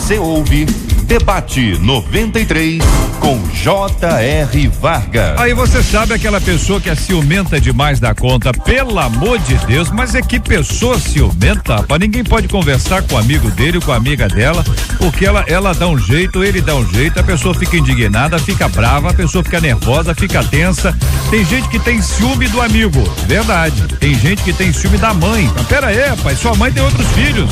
Você ouve Debate 93 com J.R. Vargas. Aí você sabe aquela pessoa que é ciumenta demais da conta, pelo amor de Deus, mas é que pessoa ciumenta, rapaz, ninguém pode conversar com o amigo dele, com a amiga dela, porque ela dá um jeito, ele dá um jeito, a pessoa fica indignada, fica brava, a pessoa fica nervosa, fica tensa. Tem gente que tem ciúme do amigo, verdade, tem gente que tem ciúme da mãe. Mas pera aí, rapaz, sua mãe tem outros filhos,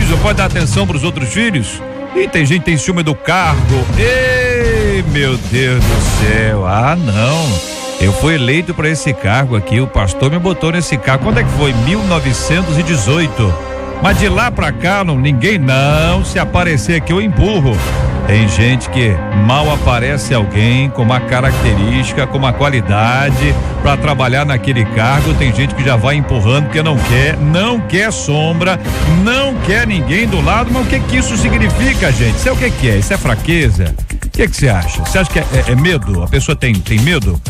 não pode dar atenção pros outros filhos? E tem gente que tem ciúme do cargo. Ei, meu Deus do céu. Ah, não. Eu fui eleito para esse cargo aqui. O pastor me botou nesse cargo. Quando é que foi? 1918. Mas de lá pra cá, ninguém não. Se aparecer aqui, eu empurro. Tem gente que mal aparece alguém com uma característica, com uma qualidade para trabalhar naquele cargo. Tem gente que já vai empurrando porque não quer sombra, não quer ninguém do lado. Mas o que isso significa, gente? Isso é o que é? Isso é fraqueza? O que você acha? Você acha que é medo? A pessoa tem medo?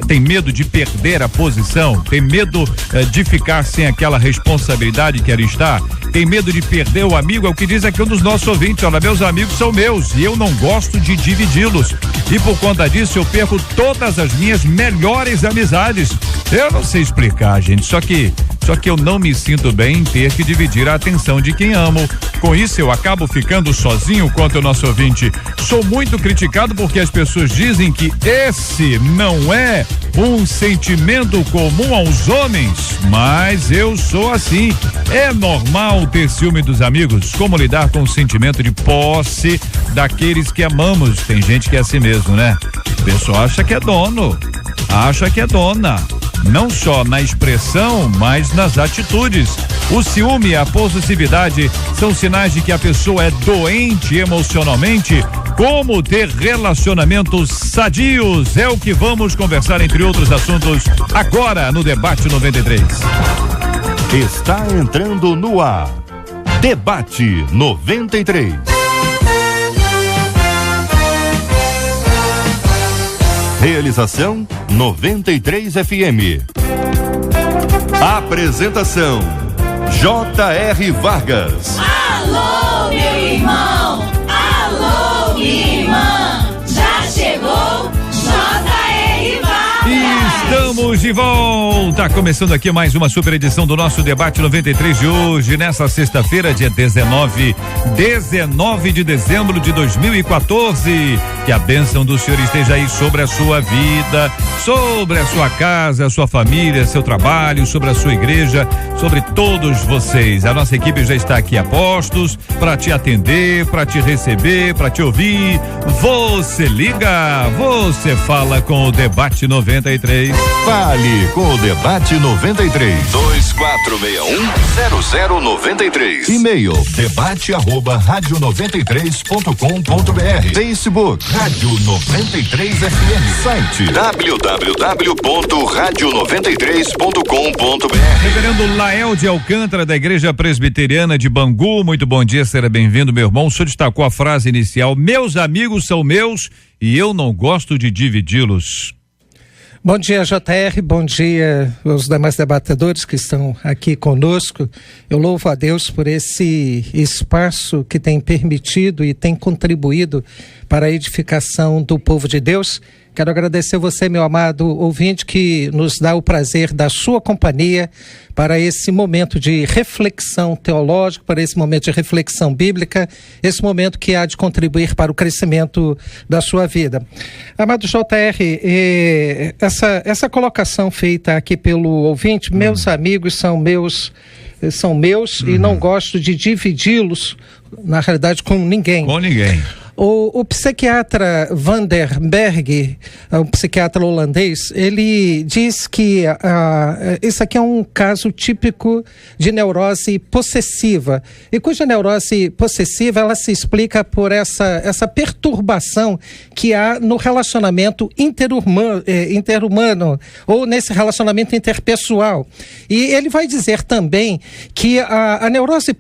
Tem medo de perder a posição? Tem medo de ficar sem aquela responsabilidade que ela está? Tem medo de perder o amigo? É o que diz aqui um dos nossos ouvintes. Olha, meus amigos são meus e eu não gosto de dividi-los. E por conta disso eu perco todas as minhas melhores amizades. Eu não sei explicar, gente, só que eu não me sinto bem em ter que dividir a atenção de quem amo. Com isso eu acabo ficando sozinho, quanto o nosso ouvinte. Sou muito criticado porque as pessoas dizem que esse não é um sentimento comum aos homens, mas eu sou assim. É normal ter ciúme dos amigos. Como lidar com o sentimento de posse daqueles que amamos? Tem gente que é assim mesmo, né? O pessoal acha que é dono, acha que é dona. Não só na expressão, mas nas atitudes. O ciúme e a possessividade são sinais de que a pessoa é doente emocionalmente. Como ter relacionamentos sadios? É o que vamos conversar, entre outros assuntos, agora no Debate 93. Está entrando no ar. Debate 93. Realização 93 FM. Apresentação J.R. Vargas. Alô, meu irmão! Alô, minha irmã! Já chegou J.R. Vargas! Estamos de volta, começando aqui mais uma super edição do nosso Debate 93 de hoje, nessa sexta-feira, dia 19 de dezembro de 2014. Que a bênção do Senhor esteja aí sobre a sua vida, sobre a sua casa, a sua família, seu trabalho, sobre a sua igreja, sobre todos vocês. A nossa equipe já está aqui a postos para te atender, para te receber, para te ouvir. Você liga, você fala com o Debate 93. Fale com o Debate 93. 2461-0093. E-mail debate@radio93.com.br. Facebook Rádio 93 FM. Site www.radio93.com.br. Reverendo Lael de Alcântara, da Igreja Presbiteriana de Bangu, muito bom dia, seja bem-vindo, meu irmão. O senhor destacou a frase inicial: meus amigos são meus e eu não gosto de dividi-los. Bom dia, JR, bom dia aos demais debatedores que estão aqui conosco. Eu louvo a Deus por esse espaço que tem permitido e tem contribuído para a edificação do povo de Deus. Quero agradecer você, meu amado ouvinte, que nos dá o prazer da sua companhia para esse momento de reflexão teológica, para esse momento de reflexão bíblica, esse momento que há de contribuir para o crescimento da sua vida. Amado JR, essa colocação feita aqui pelo ouvinte, meus amigos são meus e não gosto de dividi-los, na realidade, com ninguém. Com ninguém. O psiquiatra Van der Berg, um psiquiatra holandês, ele diz que isso aqui é um caso típico de neurose possessiva, e cuja neurose possessiva ela se explica por essa perturbação que há no relacionamento interhumano ou nesse relacionamento interpessoal. E ele vai dizer também que a neurose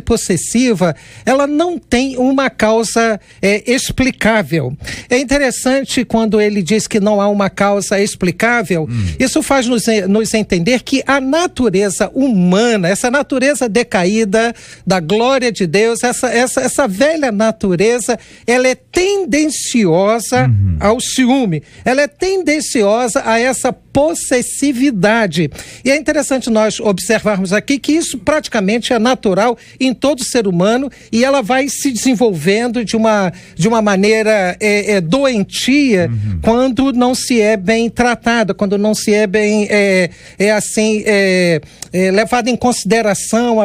possessiva ela não tem uma causa causa explicável. É interessante quando ele diz que não há uma causa explicável. Isso faz nos entender que a natureza humana, essa natureza decaída da glória de Deus, essa velha natureza, ela é tendenciosa ao ciúme, ela é tendenciosa a essa possessividade. E é interessante nós observarmos aqui que isso praticamente é natural em todo ser humano e ela vai se desenvolvendo de uma maneira doentia quando não se é bem tratada, quando não se é bem levado em consideração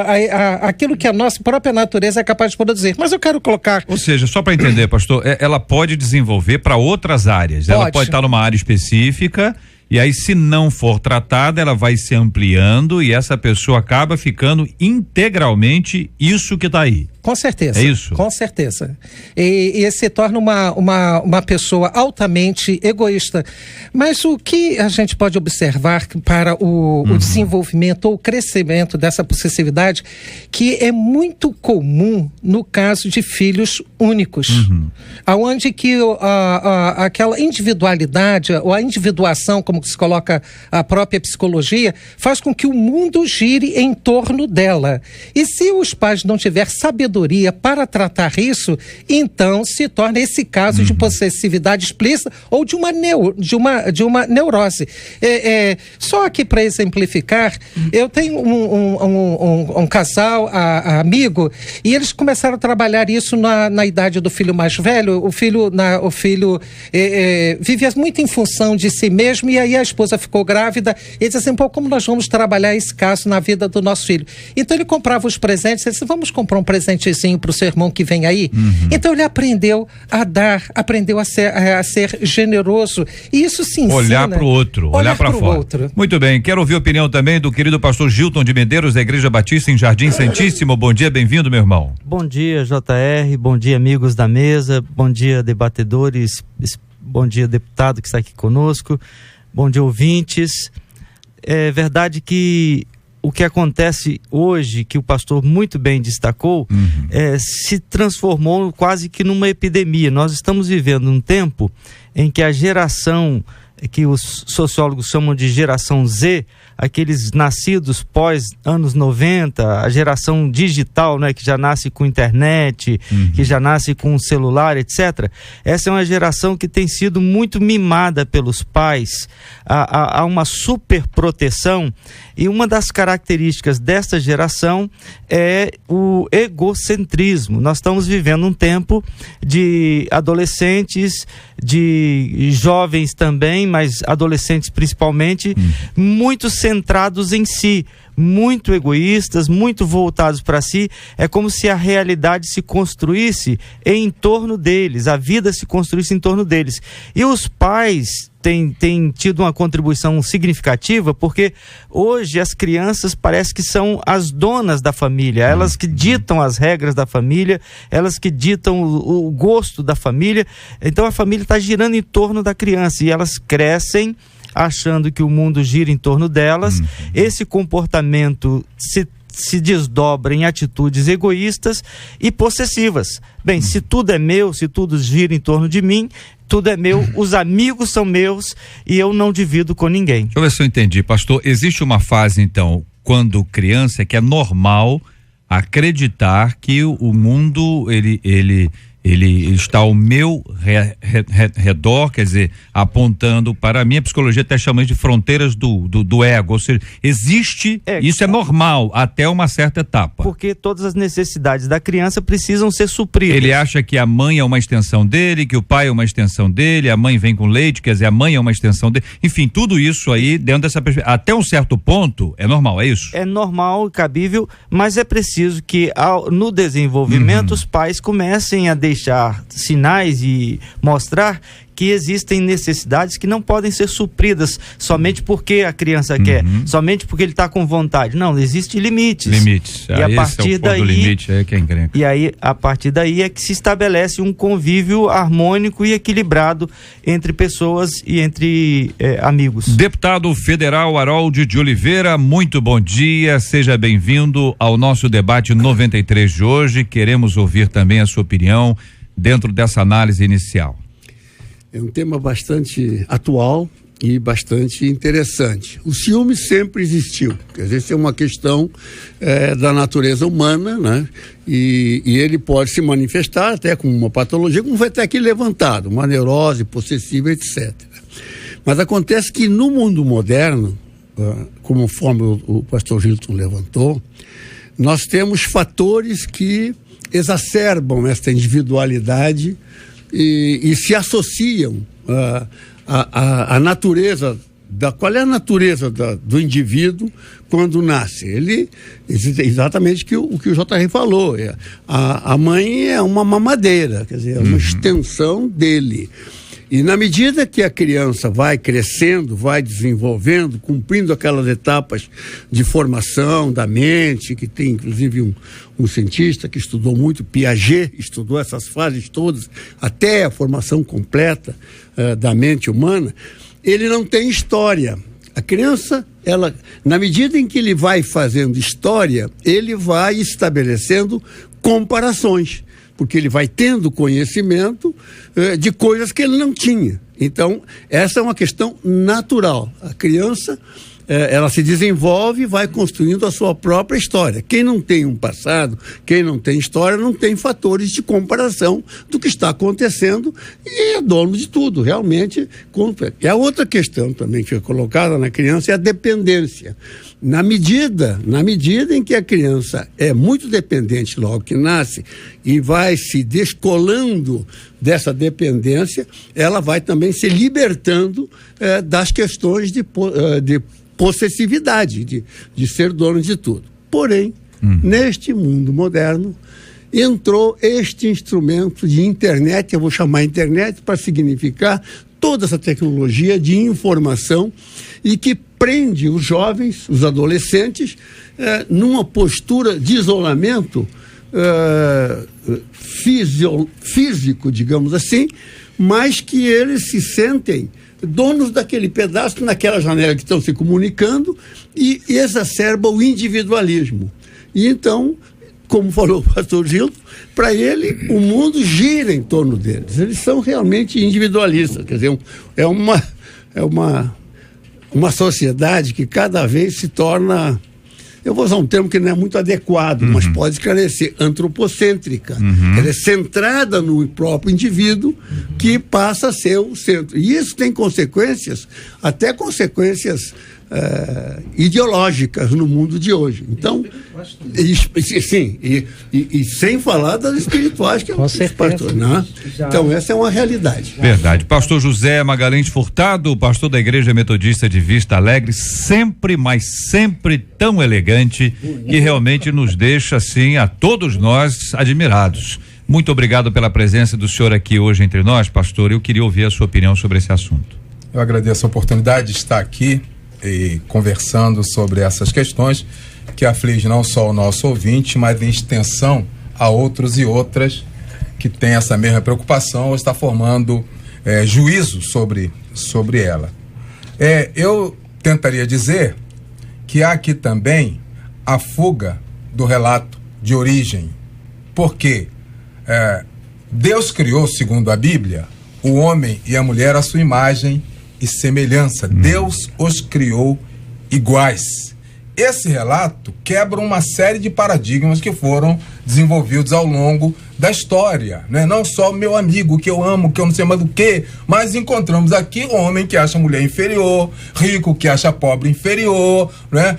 aquilo que a nossa própria natureza é capaz de produzir. Mas eu quero colocar... Ou seja, só para entender, pastor, ela pode desenvolver para outras áreas. Ela pode estar numa área específica. E aí, se não for tratada, ela vai se ampliando e essa pessoa acaba ficando integralmente isso que está aí. Com certeza. É isso? Com certeza. E se torna uma pessoa altamente egoísta. Mas o que a gente pode observar para o desenvolvimento ou o crescimento dessa possessividade, que é muito comum no caso de filhos únicos, aonde que aquela individualidade ou a individuação, como se coloca a própria psicologia, faz com que o mundo gire em torno dela. E se os pais não tiverem sabedoria para tratar isso, então se torna esse caso de possessividade explícita ou de uma neurose. Só aqui para exemplificar, eu tenho um casal amigo e eles começaram a trabalhar isso na idade do filho mais velho. O filho vivia muito em função de si mesmo e aí a esposa ficou grávida e disse assim, como nós vamos trabalhar esse caso na vida do nosso filho? Então ele comprava os presentes, ele disse, vamos comprar um presentezinho para o seu irmão que vem aí? Então ele aprendeu a dar, aprendeu a ser generoso e isso se ensina. Olhar para o outro, olhar para fora. Outro. Muito bem, quero ouvir a opinião também do querido pastor Gilton de Medeiros, da Igreja Batista em Jardim Santíssimo. Bom dia, bem-vindo, meu irmão. Bom dia, JR, bom dia, amigos da mesa, bom dia, debatedores, bom dia, deputado que está aqui conosco. Bom dia, ouvintes. É verdade que o que acontece hoje, que o pastor muito bem destacou, se transformou quase que numa epidemia. Nós estamos vivendo um tempo em que a geração que os sociólogos chamam de geração Z, aqueles nascidos pós anos 90, a geração digital, né, que já nasce com internet, que já nasce com celular, etc. Essa é uma geração que tem sido muito mimada pelos pais, há uma super proteção, e uma das características desta geração é o egocentrismo. Nós estamos vivendo um tempo de adolescentes, de jovens também, mas adolescentes principalmente, muito centrados em si, muito egoístas, muito voltados para si. É como se a realidade se construísse em torno deles, a vida se construísse em torno deles. E os pais têm tido uma contribuição significativa, porque hoje as crianças parece que são as donas da família, elas que ditam as regras da família, elas que ditam o gosto da família. Então a família está girando em torno da criança e elas crescem achando que o mundo gira em torno delas. Esse comportamento se desdobra em atitudes egoístas e possessivas. Bem, se tudo é meu, se tudo gira em torno de mim, tudo é meu, os amigos são meus e eu não divido com ninguém. Deixa eu ver se eu entendi, pastor. Existe uma fase, então, quando criança, que é normal acreditar que o mundo, ele está ao meu redor, quer dizer, apontando para a minha psicologia, até chama de fronteiras do ego, ou seja, existe, isso é normal até uma certa etapa. Porque todas as necessidades da criança precisam ser supridas. Ele acha que a mãe é uma extensão dele, que o pai é uma extensão dele, a mãe vem com leite, quer dizer, a mãe é uma extensão dele, enfim, tudo isso aí, dentro dessa perspectiva, até um certo ponto, é normal, é isso? É normal, cabível, mas é preciso que no desenvolvimento os pais comecem a deixar sinais e mostrar que existem necessidades que não podem ser supridas somente porque a criança quer, somente porque ele está com vontade. Não, existem limites. E a partir daí, limite é que é encrenca. E aí, a partir daí é que se estabelece um convívio harmônico e equilibrado entre pessoas e entre amigos. Deputado federal Harold de Oliveira, muito bom dia, seja bem-vindo ao nosso debate 93 de hoje. Queremos ouvir também a sua opinião dentro dessa análise inicial? É um tema bastante atual e bastante interessante. O ciúme sempre existiu, quer dizer, isso é uma questão da natureza humana, né? E ele pode se manifestar até como uma patologia, como foi até aqui levantado, uma neurose possessiva, etc. Mas acontece que no mundo moderno, conforme o pastor Gilton levantou, nós temos fatores que exacerbam esta individualidade e se associam à natureza. Qual é a natureza do indivíduo quando nasce? Ele, exatamente o que o J.R. falou, a mãe é uma mamadeira, quer dizer, é uma extensão dele. E na medida que a criança vai crescendo, vai desenvolvendo, cumprindo aquelas etapas de formação da mente, que tem inclusive um cientista que estudou muito, Piaget, estudou essas fases todas, até a formação completa da mente humana, ele não tem história. A criança, na medida em que ele vai fazendo história, ele vai estabelecendo comparações, porque ele vai tendo conhecimento de coisas que ele não tinha. Então, essa é uma questão natural. A criança, ela se desenvolve e vai construindo a sua própria história. Quem não tem um passado, quem não tem história, não tem fatores de comparação do que está acontecendo e é dono de tudo, realmente. E a outra questão também que foi colocada na criança é a dependência. Na medida em que a criança é muito dependente logo que nasce e vai se descolando dessa dependência, ela vai também se libertando das questões de possessividade, de ser dono de tudo. Porém, neste mundo moderno, entrou este instrumento de internet, eu vou chamar internet para significar toda essa tecnologia de informação e que prende os jovens, os adolescentes, numa postura de isolamento físico, digamos assim, mas que eles se sentem donos daquele pedaço, naquela janela que estão se comunicando e exacerba o individualismo. E então, como falou o pastor Gilton, para ele o mundo gira em torno deles. Eles são realmente individualistas, quer dizer, é uma sociedade que cada vez se torna, eu vou usar um termo que não é muito adequado, mas pode esclarecer, antropocêntrica. Ela é centrada no próprio indivíduo que passa a ser o centro. E isso tem consequências, até consequências ideológicas no mundo de hoje. Então, e sem falar das espirituais que é o pastor, né? Então essa é uma realidade. Verdade. Pastor José Magalhães Furtado, pastor da Igreja Metodista de Vista Alegre, sempre, mas sempre tão elegante, que realmente nos deixa assim a todos nós admirados. Muito obrigado pela presença do senhor aqui hoje entre nós, pastor. Eu queria ouvir a sua opinião sobre esse assunto. Eu agradeço a oportunidade de estar aqui e conversando sobre essas questões que afligem não só o nosso ouvinte, mas em extensão a outros e outras que têm essa mesma preocupação ou está formando juízo sobre ela. Eu tentaria dizer que há aqui também a fuga do relato de origem, porque Deus criou, segundo a Bíblia, o homem e a mulher à sua imagem e semelhança. Deus os criou iguais. Esse relato quebra uma série de paradigmas que foram desenvolvidos ao longo da história, né? Não só meu amigo que eu amo, que eu não sei mais do que, mas encontramos aqui homem que acha mulher inferior, rico que acha pobre inferior, né?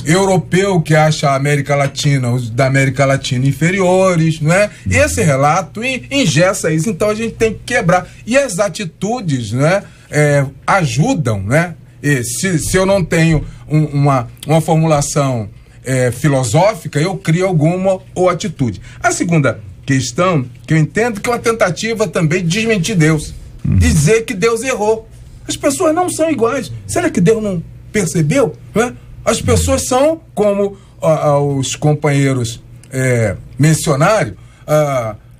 Europeu que acha a América Latina, os da América Latina inferiores, não é? Esse relato engessa isso, então a gente tem que quebrar. E as atitudes, né, ajudam, né? E se eu não tenho uma formulação filosófica, eu crio alguma ou atitude. A segunda questão, que eu entendo que é uma tentativa também de desmentir Deus, dizer que Deus errou. As pessoas não são iguais. Será que Deus não percebeu? Né? As pessoas são, como os companheiros mencionaram,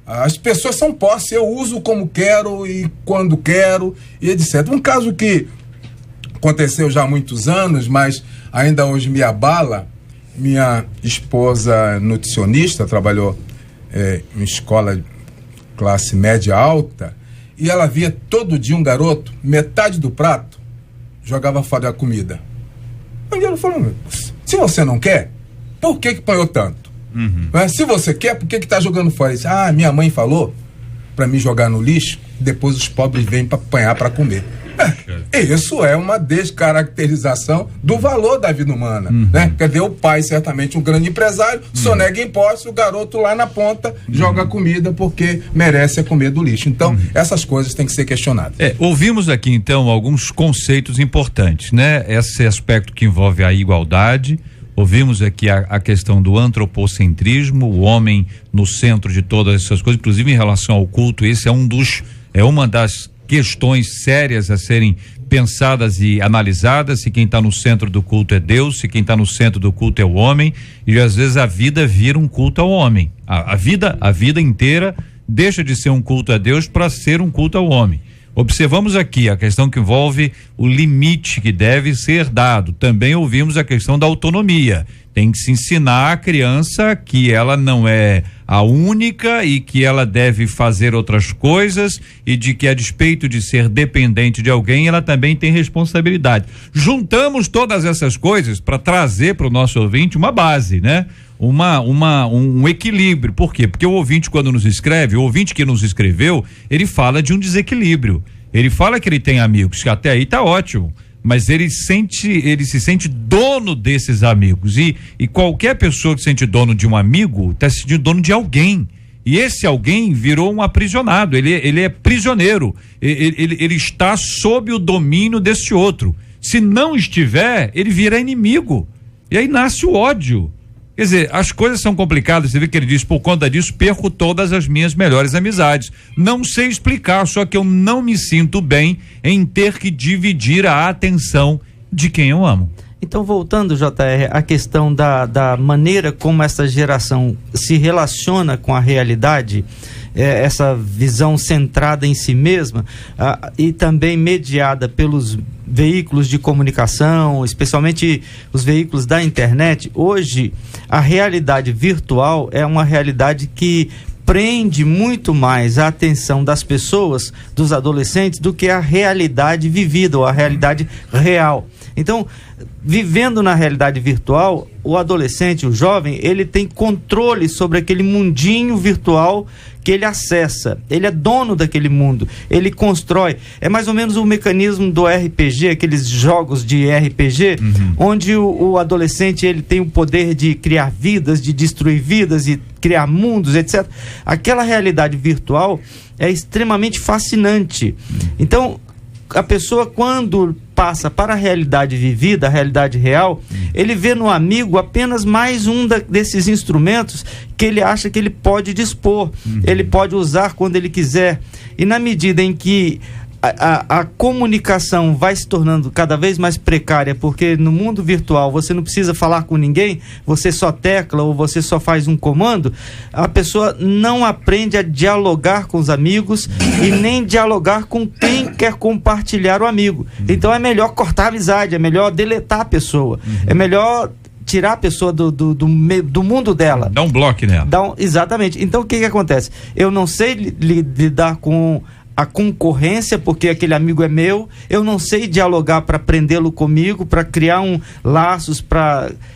as pessoas são posse, eu uso como quero e quando quero, e etc. Um caso que aconteceu já há muitos anos, mas ainda hoje me abala. Minha esposa nutricionista, trabalhou em escola classe média alta, e ela via todo dia um garoto, metade do prato, jogava fora a comida. Aí ela falou, se você não quer, por que apanhou tanto? Se você quer, por que está jogando fora? Disse, minha mãe falou para me jogar no lixo, depois os pobres vêm para apanhar para comer. Isso é uma descaracterização do valor da vida humana, né? Quer dizer, o pai, certamente um grande empresário, sonega impostos, o garoto lá na ponta joga comida porque merece comer do lixo. Então, essas coisas têm que ser questionadas. Ouvimos aqui, então, alguns conceitos importantes, né? Esse aspecto que envolve a igualdade. Ouvimos aqui a questão do antropocentrismo, o homem no centro de todas essas coisas, inclusive em relação ao culto. Esse é uma das questões sérias a serem pensadas e analisadas, se quem está no centro do culto é Deus, se quem está no centro do culto é o homem, e às vezes a vida vira um culto ao homem. A vida inteira deixa de ser um culto a Deus para ser um culto ao homem. Observamos aqui a questão que envolve o limite que deve ser dado. Também ouvimos a questão da autonomia. Tem que se ensinar a criança que ela não é a única e que ela deve fazer outras coisas e de que, a despeito de ser dependente de alguém, ela também tem responsabilidade. Juntamos todas essas coisas para trazer para o nosso ouvinte uma base, né? Um equilíbrio. Por quê? Porque o ouvinte, quando nos escreve, o ouvinte que nos escreveu, ele fala de um desequilíbrio. Ele fala que ele tem amigos, que até aí tá ótimo, mas ele se sente dono desses amigos. E qualquer pessoa que se sente dono de um amigo, está se sentindo dono de alguém. E esse alguém virou um aprisionado, ele é prisioneiro, ele está sob o domínio desse outro. Se não estiver, ele vira inimigo. E aí nasce o ódio. Quer dizer, as coisas são complicadas. Você vê que ele diz, por conta disso, perco todas as minhas melhores amizades. Não sei explicar, só que eu não me sinto bem em ter que dividir a atenção de quem eu amo. Então, voltando, JR, à questão da maneira como essa geração se relaciona com a realidade, essa visão centrada em si mesma, e também mediada pelos veículos de comunicação, especialmente os veículos da internet. Hoje, a realidade virtual é uma realidade que prende muito mais a atenção das pessoas, dos adolescentes, do que a realidade vivida, ou a realidade real. Então, vivendo na realidade virtual, o adolescente, o jovem, ele tem controle sobre aquele mundinho virtual que ele acessa. Ele é dono daquele mundo, ele constrói. É mais ou menos o mecanismo do RPG, aqueles jogos de RPG, onde o adolescente, ele tem o poder de criar vidas, de destruir vidas e criar mundos, etc. Aquela realidade virtual é extremamente fascinante. Então, a pessoa, quando passa para a realidade vivida, a realidade real, ele vê no amigo apenas mais um desses instrumentos que ele acha que ele pode dispor, ele pode usar quando ele quiser. E na medida em que a comunicação vai se tornando cada vez mais precária, porque no mundo virtual você não precisa falar com ninguém, você só tecla ou você só faz um comando, a pessoa não aprende a dialogar com os amigos e nem dialogar com quem quer compartilhar o amigo. Então é melhor cortar a amizade, é melhor deletar a pessoa, é melhor tirar a pessoa do mundo dela. Dá um bloco nela. Exatamente. Então o que acontece? Eu não sei lidar com a concorrência, porque aquele amigo é meu, eu não sei dialogar para prendê-lo comigo, para criar laços,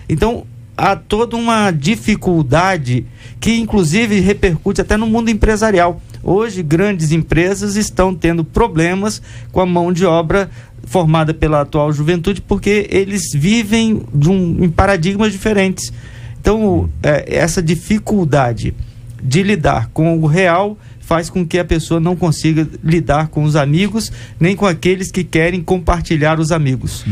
então há toda uma dificuldade que inclusive repercute até no mundo empresarial. Hoje grandes empresas estão tendo problemas com a mão de obra formada pela atual juventude, porque eles vivem em paradigmas diferentes. Então essa dificuldade de lidar com o real faz com que a pessoa não consiga lidar com os amigos, nem com aqueles que querem compartilhar os amigos.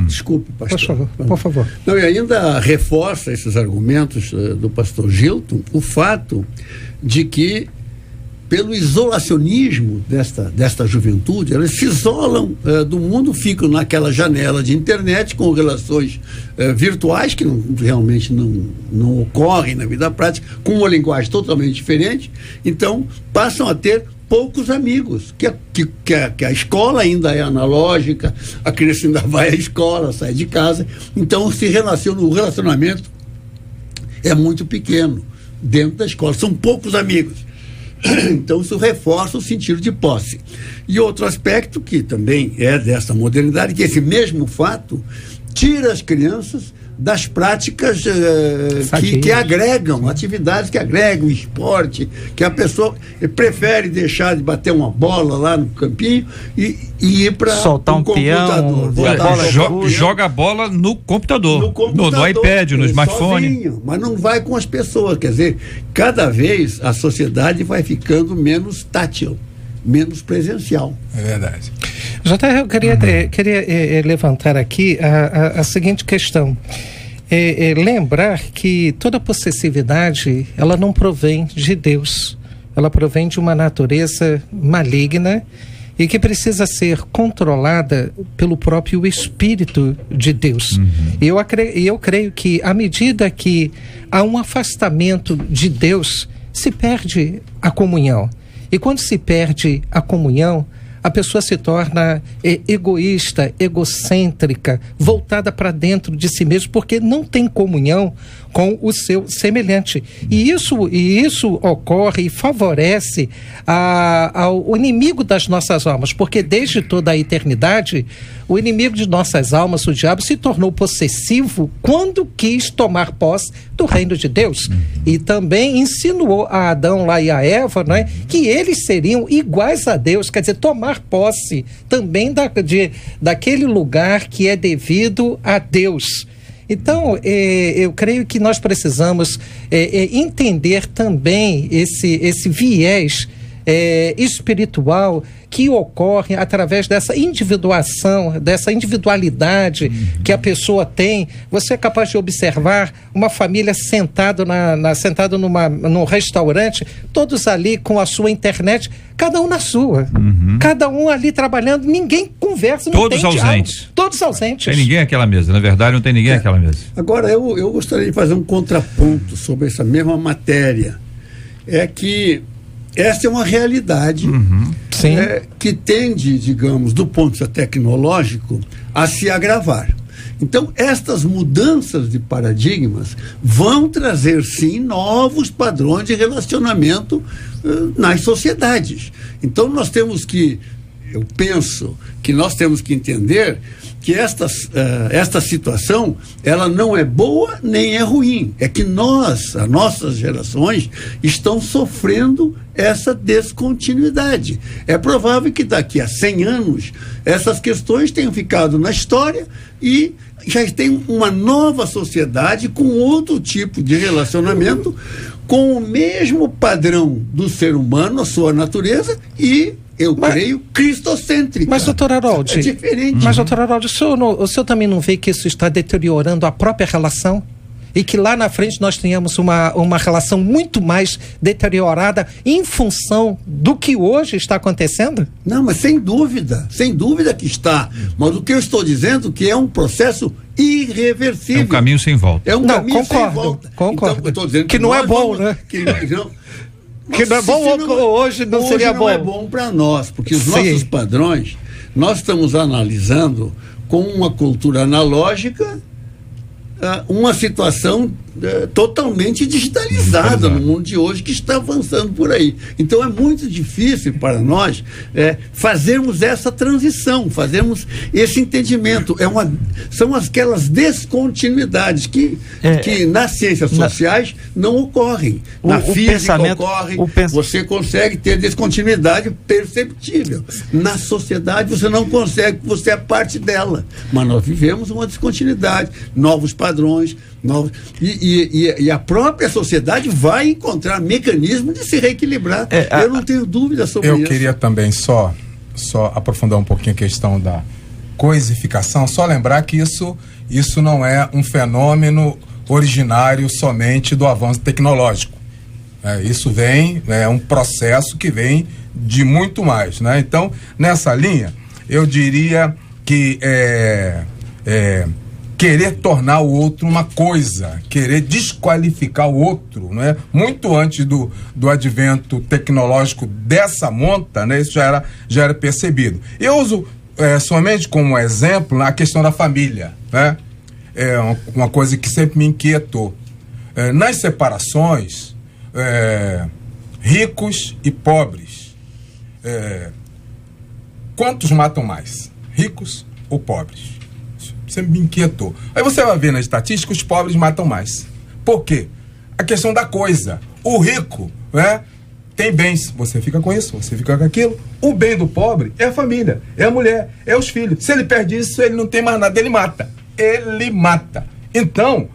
Desculpe, pastor. Por favor. Não, e ainda reforça esses argumentos do pastor Gilton, o fato de que, pelo isolacionismo desta juventude, elas se isolam do mundo, ficam naquela janela de internet com relações virtuais que realmente não ocorrem na vida prática, com uma linguagem totalmente diferente. Então passam a ter poucos amigos, que a escola ainda é analógica, a criança ainda vai à escola, sai de casa, então o relacionamento é muito pequeno. dentro da escola. São poucos amigos. Então isso reforça o sentido de posse. E outro aspecto que também é dessa modernidade, que esse mesmo fato tira as crianças das práticas que agregam, atividades que agregam, esporte, que a pessoa prefere deixar de bater uma bola lá no campinho e ir para soltar um peão, joga a bola no computador, no iPad, no smartphone. Sozinho, mas não vai com as pessoas. Quer dizer, cada vez a sociedade vai ficando menos tátil, menos presencial. É verdade. JR, eu queria levantar aqui a seguinte questão. Lembrar que toda possessividade, ela não provém de Deus. Ela provém de uma natureza maligna e que precisa ser controlada pelo próprio Espírito de Deus. E eu creio que, à medida que há um afastamento de Deus, se perde a comunhão. E quando se perde a comunhão, a pessoa se torna egoísta, egocêntrica, voltada para dentro de si mesmo, porque não tem comunhão com o seu semelhante. E isso ocorre e favorece ao inimigo das nossas almas, porque desde toda a eternidade, o inimigo de nossas almas, o diabo, se tornou possessivo quando quis tomar posse do reino de Deus. E também insinuou a Adão lá e a Eva, não é, que eles seriam iguais a Deus, quer dizer, tomar posse também daquele lugar que é devido a Deus. Então, eu creio que nós precisamos entender também esse viés espiritual que ocorre através dessa individuação, dessa individualidade que a pessoa tem. Você é capaz de observar uma família sentada num restaurante, todos ali com a sua internet, cada um na sua, cada um ali trabalhando, ninguém conversa, não todos tem ausentes. Diálogo, todos ausentes. Tem ninguém àquela mesa, na verdade não tem ninguém àquela mesa. Agora, eu gostaria de fazer um contraponto sobre essa mesma matéria. É que essa é uma realidade que tende, digamos, do ponto de vista tecnológico, a se agravar. Então, estas mudanças de paradigmas vão trazer, sim, novos padrões de relacionamento nas sociedades. Então, eu penso que nós temos que entender que esta situação, ela não é boa nem é ruim. É que as nossas gerações, estão sofrendo essa descontinuidade. É provável que daqui a 100 anos, essas questões tenham ficado na história e já tem uma nova sociedade com outro tipo de relacionamento, com o mesmo padrão do ser humano, a sua natureza, e creio, cristocêntrica. Mas, doutor Haroldi, é diferente. Mas, doutor Haroldi, o senhor também não vê que isso está deteriorando a própria relação? E que lá na frente nós tenhamos uma relação muito mais deteriorada em função do que hoje está acontecendo? Não, mas sem dúvida que está. Mas o que eu estou dizendo é que é um processo irreversível. É um caminho sem volta. É um caminho sem volta. Concordo. Então, eu estou dizendo que não é bom, né? Que não é bom hoje não seria bom. Hoje não é bom para nós, porque os nossos padrões, nós estamos analisando com uma cultura analógica uma situação totalmente digitalizada no mundo de hoje, que está avançando por aí. Então é muito difícil para nós fazermos essa transição, fazermos esse entendimento. São aquelas descontinuidades que nas ciências sociais não ocorrem. Na física ocorrem, você consegue ter descontinuidade perceptível. Na sociedade você não consegue, você é parte dela. Mas nós vivemos uma descontinuidade, novos padrões, e a própria sociedade vai encontrar mecanismos de se reequilibrar. Eu não tenho dúvida sobre isso. Eu queria também só aprofundar um pouquinho a questão da coisificação, só lembrar que isso não é um fenômeno originário somente do avanço tecnológico. Isso é um processo que vem de muito mais, né? Então, nessa linha, eu diria que querer tornar o outro uma coisa, querer desqualificar o outro, né? Muito antes do advento tecnológico dessa monta, né? Isso já era percebido. Eu uso somente como exemplo a questão da família, né? É uma coisa que sempre me inquietou. Nas separações, ricos e pobres. Quantos matam mais? Ricos ou pobres? Isso sempre me inquietou. Aí você vai ver na estatística, os pobres matam mais. Por quê? A questão da coisa. O rico, né, tem bens, você fica com isso, você fica com aquilo. O bem do pobre é a família, é a mulher, é os filhos. Se ele perde isso, ele não tem mais nada, ele mata. Ele mata. Então,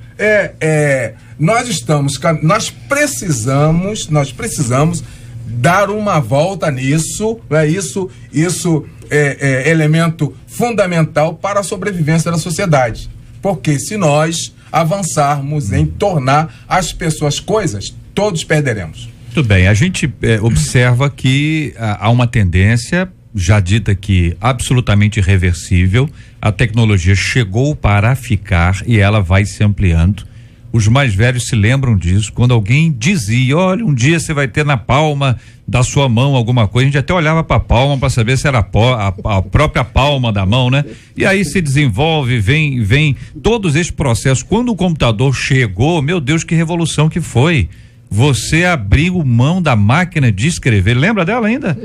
nós precisamos dar uma volta nisso, né? Isso é elemento fundamental para a sobrevivência da sociedade. Porque se nós avançarmos em tornar as pessoas coisas, todos perderemos. Muito bem, a gente observa que há uma tendência, já dita aqui, absolutamente irreversível. A tecnologia chegou para ficar e ela vai se ampliando. Os mais velhos se lembram disso, quando alguém dizia, olha, um dia você vai ter na palma da sua mão alguma coisa, a gente até olhava para a palma para saber se era a própria palma da mão, né? E aí se desenvolve, vem todos esses processos. Quando o computador chegou, meu Deus, que revolução que foi. Você abriu mão da máquina de escrever, lembra dela ainda?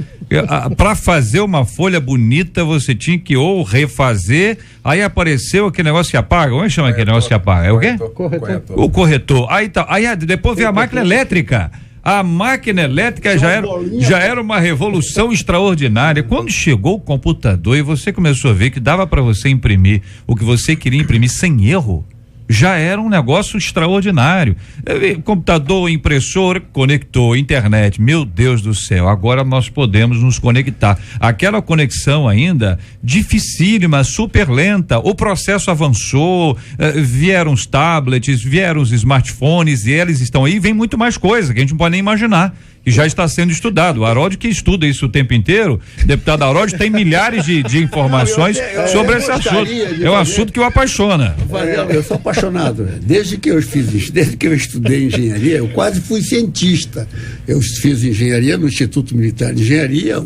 Para fazer uma folha bonita você tinha que ou refazer, aí apareceu aquele negócio que apaga, como é que chama aquele negócio que apaga? É o quê? Corretor. O corretor. Aí depois veio a máquina elétrica. A máquina elétrica já era uma revolução extraordinária. Quando chegou o computador e você começou a ver que dava para você imprimir o que você queria imprimir sem erro, já era um negócio extraordinário. Computador, impressora, conectou, internet, meu Deus do céu, agora nós podemos nos conectar. Aquela conexão ainda dificílima, super lenta, o processo avançou, vieram os tablets, vieram os smartphones e eles estão aí, vem muito mais coisa que a gente não pode nem imaginar. Que já está sendo estudado. O Harold, que estuda isso o tempo inteiro, deputado Harold, tem milhares de informações sobre esse assunto. É um assunto que o apaixona. Eu sou apaixonado. Desde que eu estudei engenharia, eu quase fui cientista. Eu fiz engenharia no Instituto Militar de Engenharia,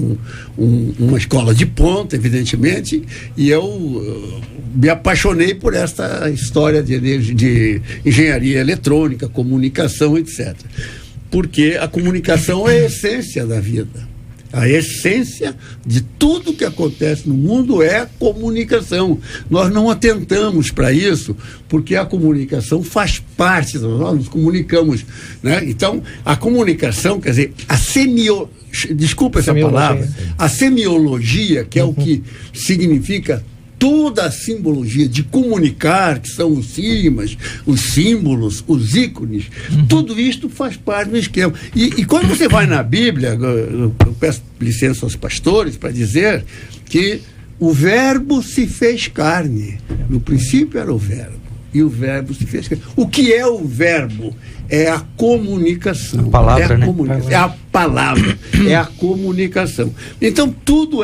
uma escola de ponta, evidentemente, e eu me apaixonei por esta história de engenharia eletrônica, comunicação, etc. Porque a comunicação é a essência da vida. A essência de tudo que acontece no mundo é a comunicação. Nós não atentamos para isso, porque a comunicação faz parte, nós nos comunicamos, né? Então, a comunicação, quer dizer, desculpa essa palavra, a semiologia, que é o que significa toda a simbologia de comunicar, que são os sigmas, os símbolos, os ícones, tudo isto faz parte do esquema. E quando você vai na Bíblia, eu peço licença aos pastores para dizer que o verbo se fez carne. No princípio era o verbo, e o verbo se fez carne. O que é o verbo? É a comunicação. A palavra, é a palavra, é a comunicação. Então, tudo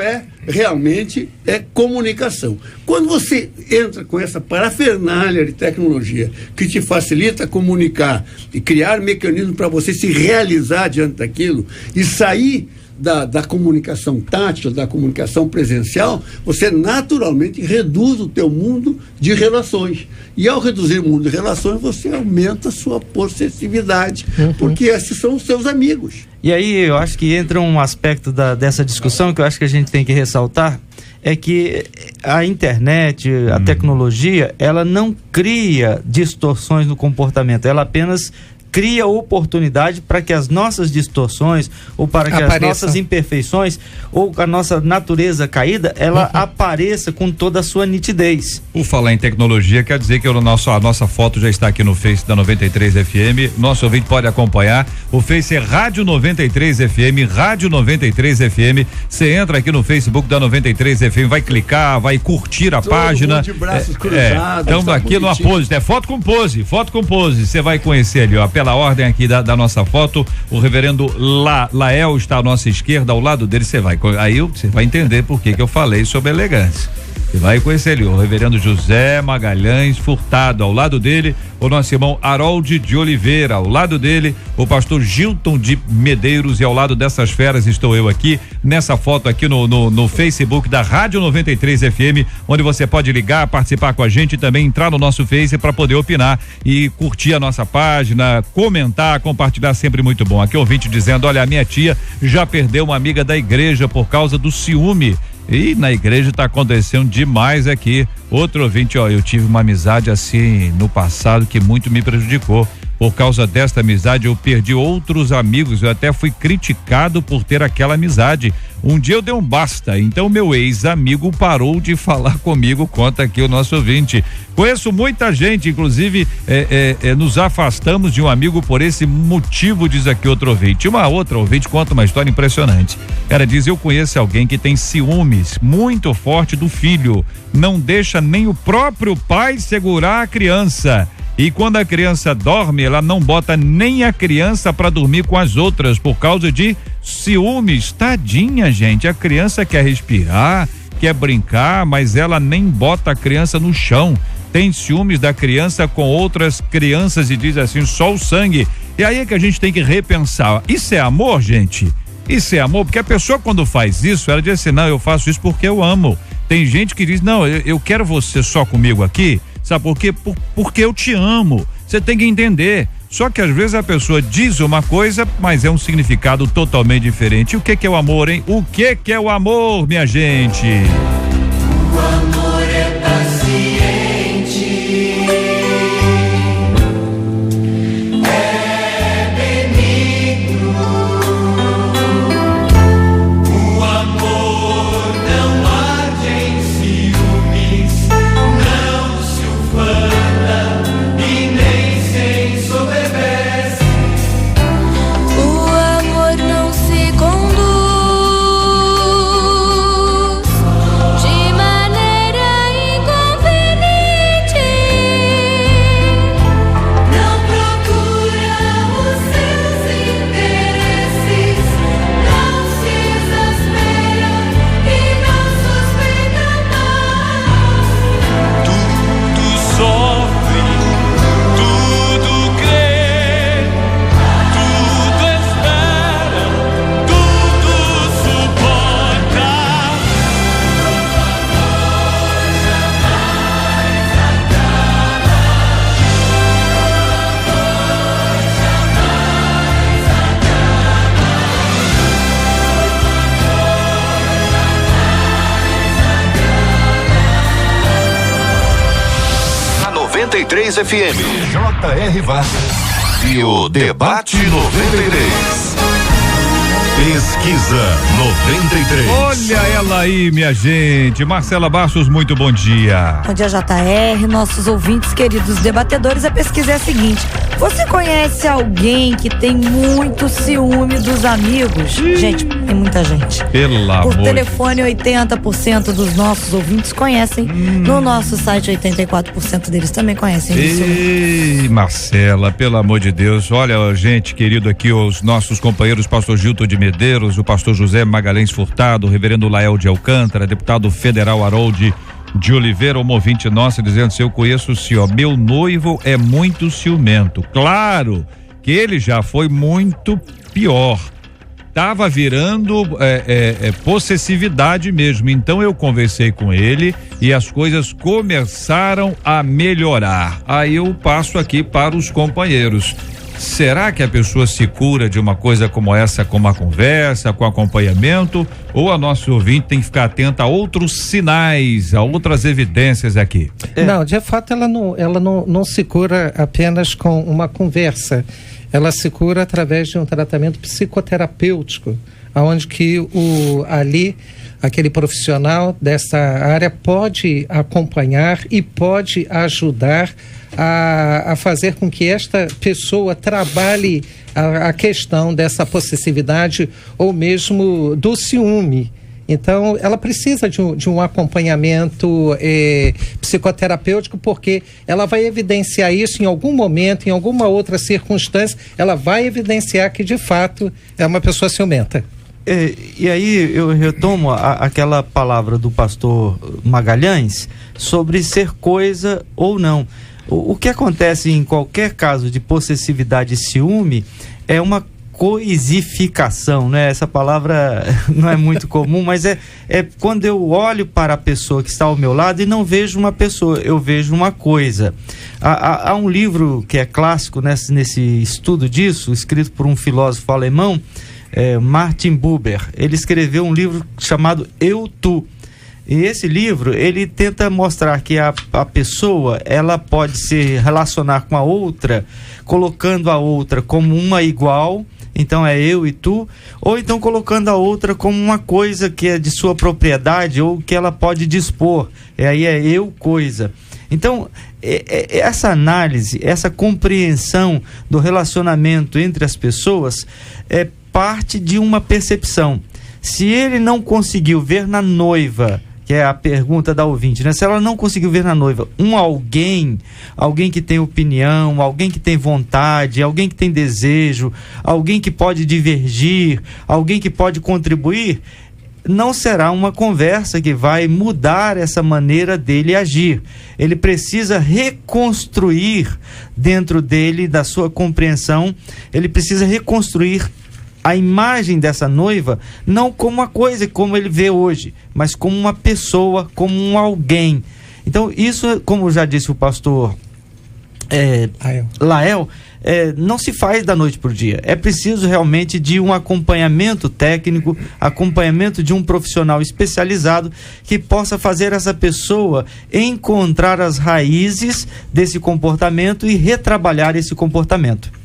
realmente é comunicação. Quando você entra com essa parafernália de tecnologia que te facilita comunicar e criar mecanismos para você se realizar diante daquilo e sair da comunicação tátil, da comunicação presencial, você naturalmente reduz o teu mundo de relações. E ao reduzir o mundo de relações, você aumenta a sua possessividade, porque esses são os seus amigos. E aí eu acho que entra um aspecto dessa discussão que eu acho que a gente tem que ressaltar, é que a internet, a tecnologia, ela não cria distorções no comportamento, ela apenas cria oportunidade para que as nossas distorções ou para que as nossas imperfeições ou a nossa natureza caída, ela apareça com toda a sua nitidez. Por falar em tecnologia, quer dizer que a nossa foto já está aqui no Face da 93 FM, nosso ouvinte pode acompanhar, o Face é Rádio 93 FM, Rádio 93 FM, você entra aqui no Facebook da 93 FM, vai clicar, vai curtir a página. De braços cruzados. Estamos aqui numa pose, foto com pose, você vai conhecer ali, ó, pela ordem aqui da nossa foto, o reverendo Lael está à nossa esquerda, ao lado dele você vai entender por que eu falei sobre elegância. E vai conhecer ele, o reverendo José Magalhães Furtado. Ao lado dele, o nosso irmão Harold de Oliveira. Ao lado dele, o pastor Gilton de Medeiros. E ao lado dessas feras estou eu aqui, nessa foto aqui no Facebook da Rádio 93 FM, onde você pode ligar, participar com a gente e também entrar no nosso Face para poder opinar e curtir a nossa página, comentar, compartilhar, sempre muito bom. Aqui ouvinte dizendo, olha, a minha tia já perdeu uma amiga da igreja por causa do ciúme. E na igreja está acontecendo demais aqui. Outro ouvinte, eu tive uma amizade assim no passado que muito me prejudicou. Por causa desta amizade eu perdi outros amigos, eu até fui criticado por ter aquela amizade. Um dia eu dei um basta, então meu ex-amigo parou de falar comigo, conta aqui o nosso ouvinte. Conheço muita gente, inclusive nos afastamos de um amigo por esse motivo, diz aqui outro ouvinte. Uma outra ouvinte conta uma história impressionante. Ela diz, eu conheço alguém que tem ciúmes muito forte do filho, não deixa nem o próprio pai segurar a criança. E quando a criança dorme, ela não bota nem a criança para dormir com as outras por causa de ciúmes. Tadinha, gente. A criança quer respirar, quer brincar, mas ela nem bota a criança no chão. Tem ciúmes da criança com outras crianças e diz assim, só o sangue. E aí é que a gente tem que repensar. Isso é amor, gente? Isso é amor? Porque a pessoa quando faz isso, ela diz assim, não, eu faço isso porque eu amo. Tem gente que diz, não, eu quero você só comigo aqui. Sabe por quê? Porque eu te amo. Você tem que entender. Só que às vezes a pessoa diz uma coisa, mas é um significado totalmente diferente. O que é o amor, hein? O que é o amor, minha gente? O amor é paciente, é benigno. O amor não arde em ciúmes, não se ufana e nem se ensoberbece. O amor não se conduz de maneira inconveniente, Não procura os seus interesses, não se exaspera e não suspeita mal. Tudo sofre, tudo crê, tudo espera, tudo suporta. Na 93 FM, J.R. Vargas e o Debate 93. Pesquisa 93. Olha ela aí, minha gente. Marcela Bastos, muito bom dia. Bom dia, JR, nossos ouvintes queridos debatedores. A pesquisa é a seguinte: você conhece alguém que tem muito ciúme dos amigos? Gente, tem muita gente. Pelo amor. Por telefone, 80% dos nossos ouvintes conhecem. No nosso site, 84% deles também conhecem isso. Ei, Marcela, pelo amor de Deus. Olha, gente querido aqui, os nossos companheiros, pastor Gilton de Medeiros, o pastor José Magalhães Furtado, o reverendo Lael de Alcântara, deputado federal Harold de Oliveira, um ouvinte nosso dizendo assim, eu conheço o senhor, meu noivo é muito ciumento. Claro que ele já foi muito pior. Tava virando possessividade mesmo. Então eu conversei com ele e as coisas começaram a melhorar. Aí eu passo aqui para os companheiros. Será que a pessoa se cura de uma coisa como essa, com uma conversa, com acompanhamento? Ou a nossa ouvinte tem que ficar atenta a outros sinais, a outras evidências aqui? Não, de fato ela não se cura apenas com uma conversa. Ela se cura através de um tratamento psicoterapêutico, onde que aquele profissional dessa área pode acompanhar e pode ajudar a fazer com que esta pessoa trabalhe a questão dessa possessividade ou mesmo do ciúme. Então, ela precisa de um acompanhamento psicoterapêutico, porque ela vai evidenciar isso em algum momento, em alguma outra circunstância, ela vai evidenciar que, de fato, é uma pessoa ciumenta. E aí eu retomo aquela palavra do pastor Magalhães sobre ser coisa ou não. O que acontece em qualquer caso de possessividade e ciúme é uma coisificação, né? Essa palavra não é muito comum, mas é quando eu olho para a pessoa que está ao meu lado e não vejo uma pessoa, eu vejo uma coisa. Há um livro que é clássico nesse estudo disso, escrito por um filósofo alemão, Martin Buber. Ele escreveu um livro chamado Eu, Tu. E esse livro, ele tenta mostrar que a pessoa, ela pode se relacionar com a outra, colocando a outra como uma igual, então é eu e tu, ou então colocando a outra como uma coisa que é de sua propriedade ou que ela pode dispor, aí é eu coisa. Então, essa análise, essa compreensão do relacionamento entre as pessoas é parte de uma percepção. Se ele não conseguiu ver na noiva, que é a pergunta da ouvinte, né? Se ela não conseguiu ver na noiva alguém que tem opinião, alguém que tem vontade, alguém que tem desejo, alguém que pode divergir, alguém que pode contribuir, não será uma conversa que vai mudar essa maneira dele agir. Ele precisa reconstruir dentro dele, da sua compreensão, ele precisa reconstruir a imagem dessa noiva, não como uma coisa como ele vê hoje, mas como uma pessoa, como um alguém. Então isso, como já disse o pastor Lael, não se faz da noite pro dia. É preciso realmente de um acompanhamento técnico, acompanhamento de um profissional especializado que possa fazer essa pessoa encontrar as raízes desse comportamento e retrabalhar esse comportamento.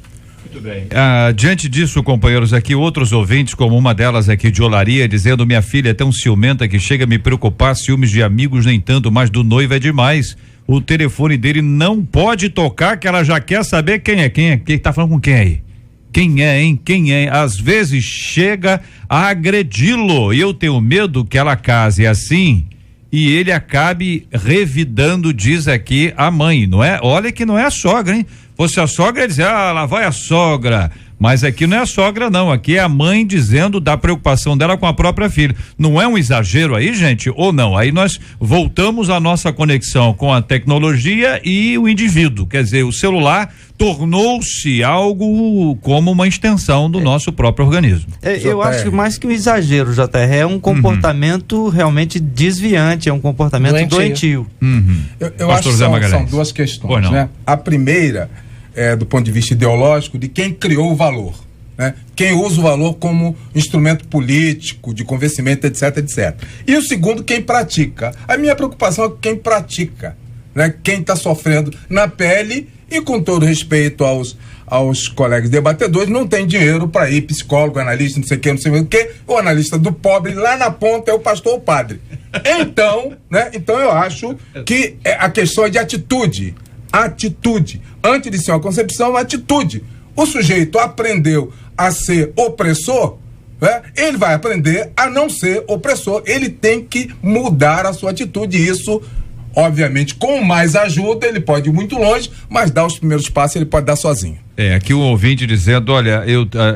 Muito bem. Diante disso, companheiros, aqui outros ouvintes, como uma delas aqui de Olaria, dizendo: minha filha é tão ciumenta que chega a me preocupar, ciúmes de amigos nem tanto, mas do noivo é demais. O telefone dele não pode tocar, que ela já quer saber quem é. Quem tá falando com quem aí? Quem é, hein? Quem é? Às vezes chega a agredi-lo e eu tenho medo que ela case assim e ele acabe revidando, diz aqui a mãe, não é? Olha que não é a sogra, hein? Fosse a sogra, ia dizer, lá vai a sogra. Mas aqui não é a sogra, não. Aqui é a mãe dizendo da preocupação dela com a própria filha. Não é um exagero aí, gente? Ou não? Aí nós voltamos à nossa conexão com a tecnologia e o indivíduo. Quer dizer, o celular tornou-se algo como uma extensão do nosso próprio organismo. Eu acho que mais que um exagero, JR, é um comportamento realmente desviante, é um comportamento doentio. Eu acho que são duas questões, né? A primeira do ponto de vista ideológico, de quem criou o valor, né? Quem usa o valor como instrumento político, de convencimento, etc, etc. E o segundo, quem pratica. A minha preocupação é quem pratica, né? Quem está sofrendo na pele e, com todo respeito aos colegas debatedores, não tem dinheiro para ir psicólogo, analista, não sei o que, o analista do pobre lá na ponta é o pastor ou o padre. Então, né? Então eu acho que a questão é de atitude. Antes de ser uma concepção, uma atitude. O sujeito aprendeu a ser opressor, né? Ele vai aprender a não ser opressor. Ele tem que mudar a sua atitude. Isso, obviamente, com mais ajuda, ele pode ir muito longe, mas dar os primeiros passos ele pode dar sozinho. Aqui um ouvinte dizendo, olha,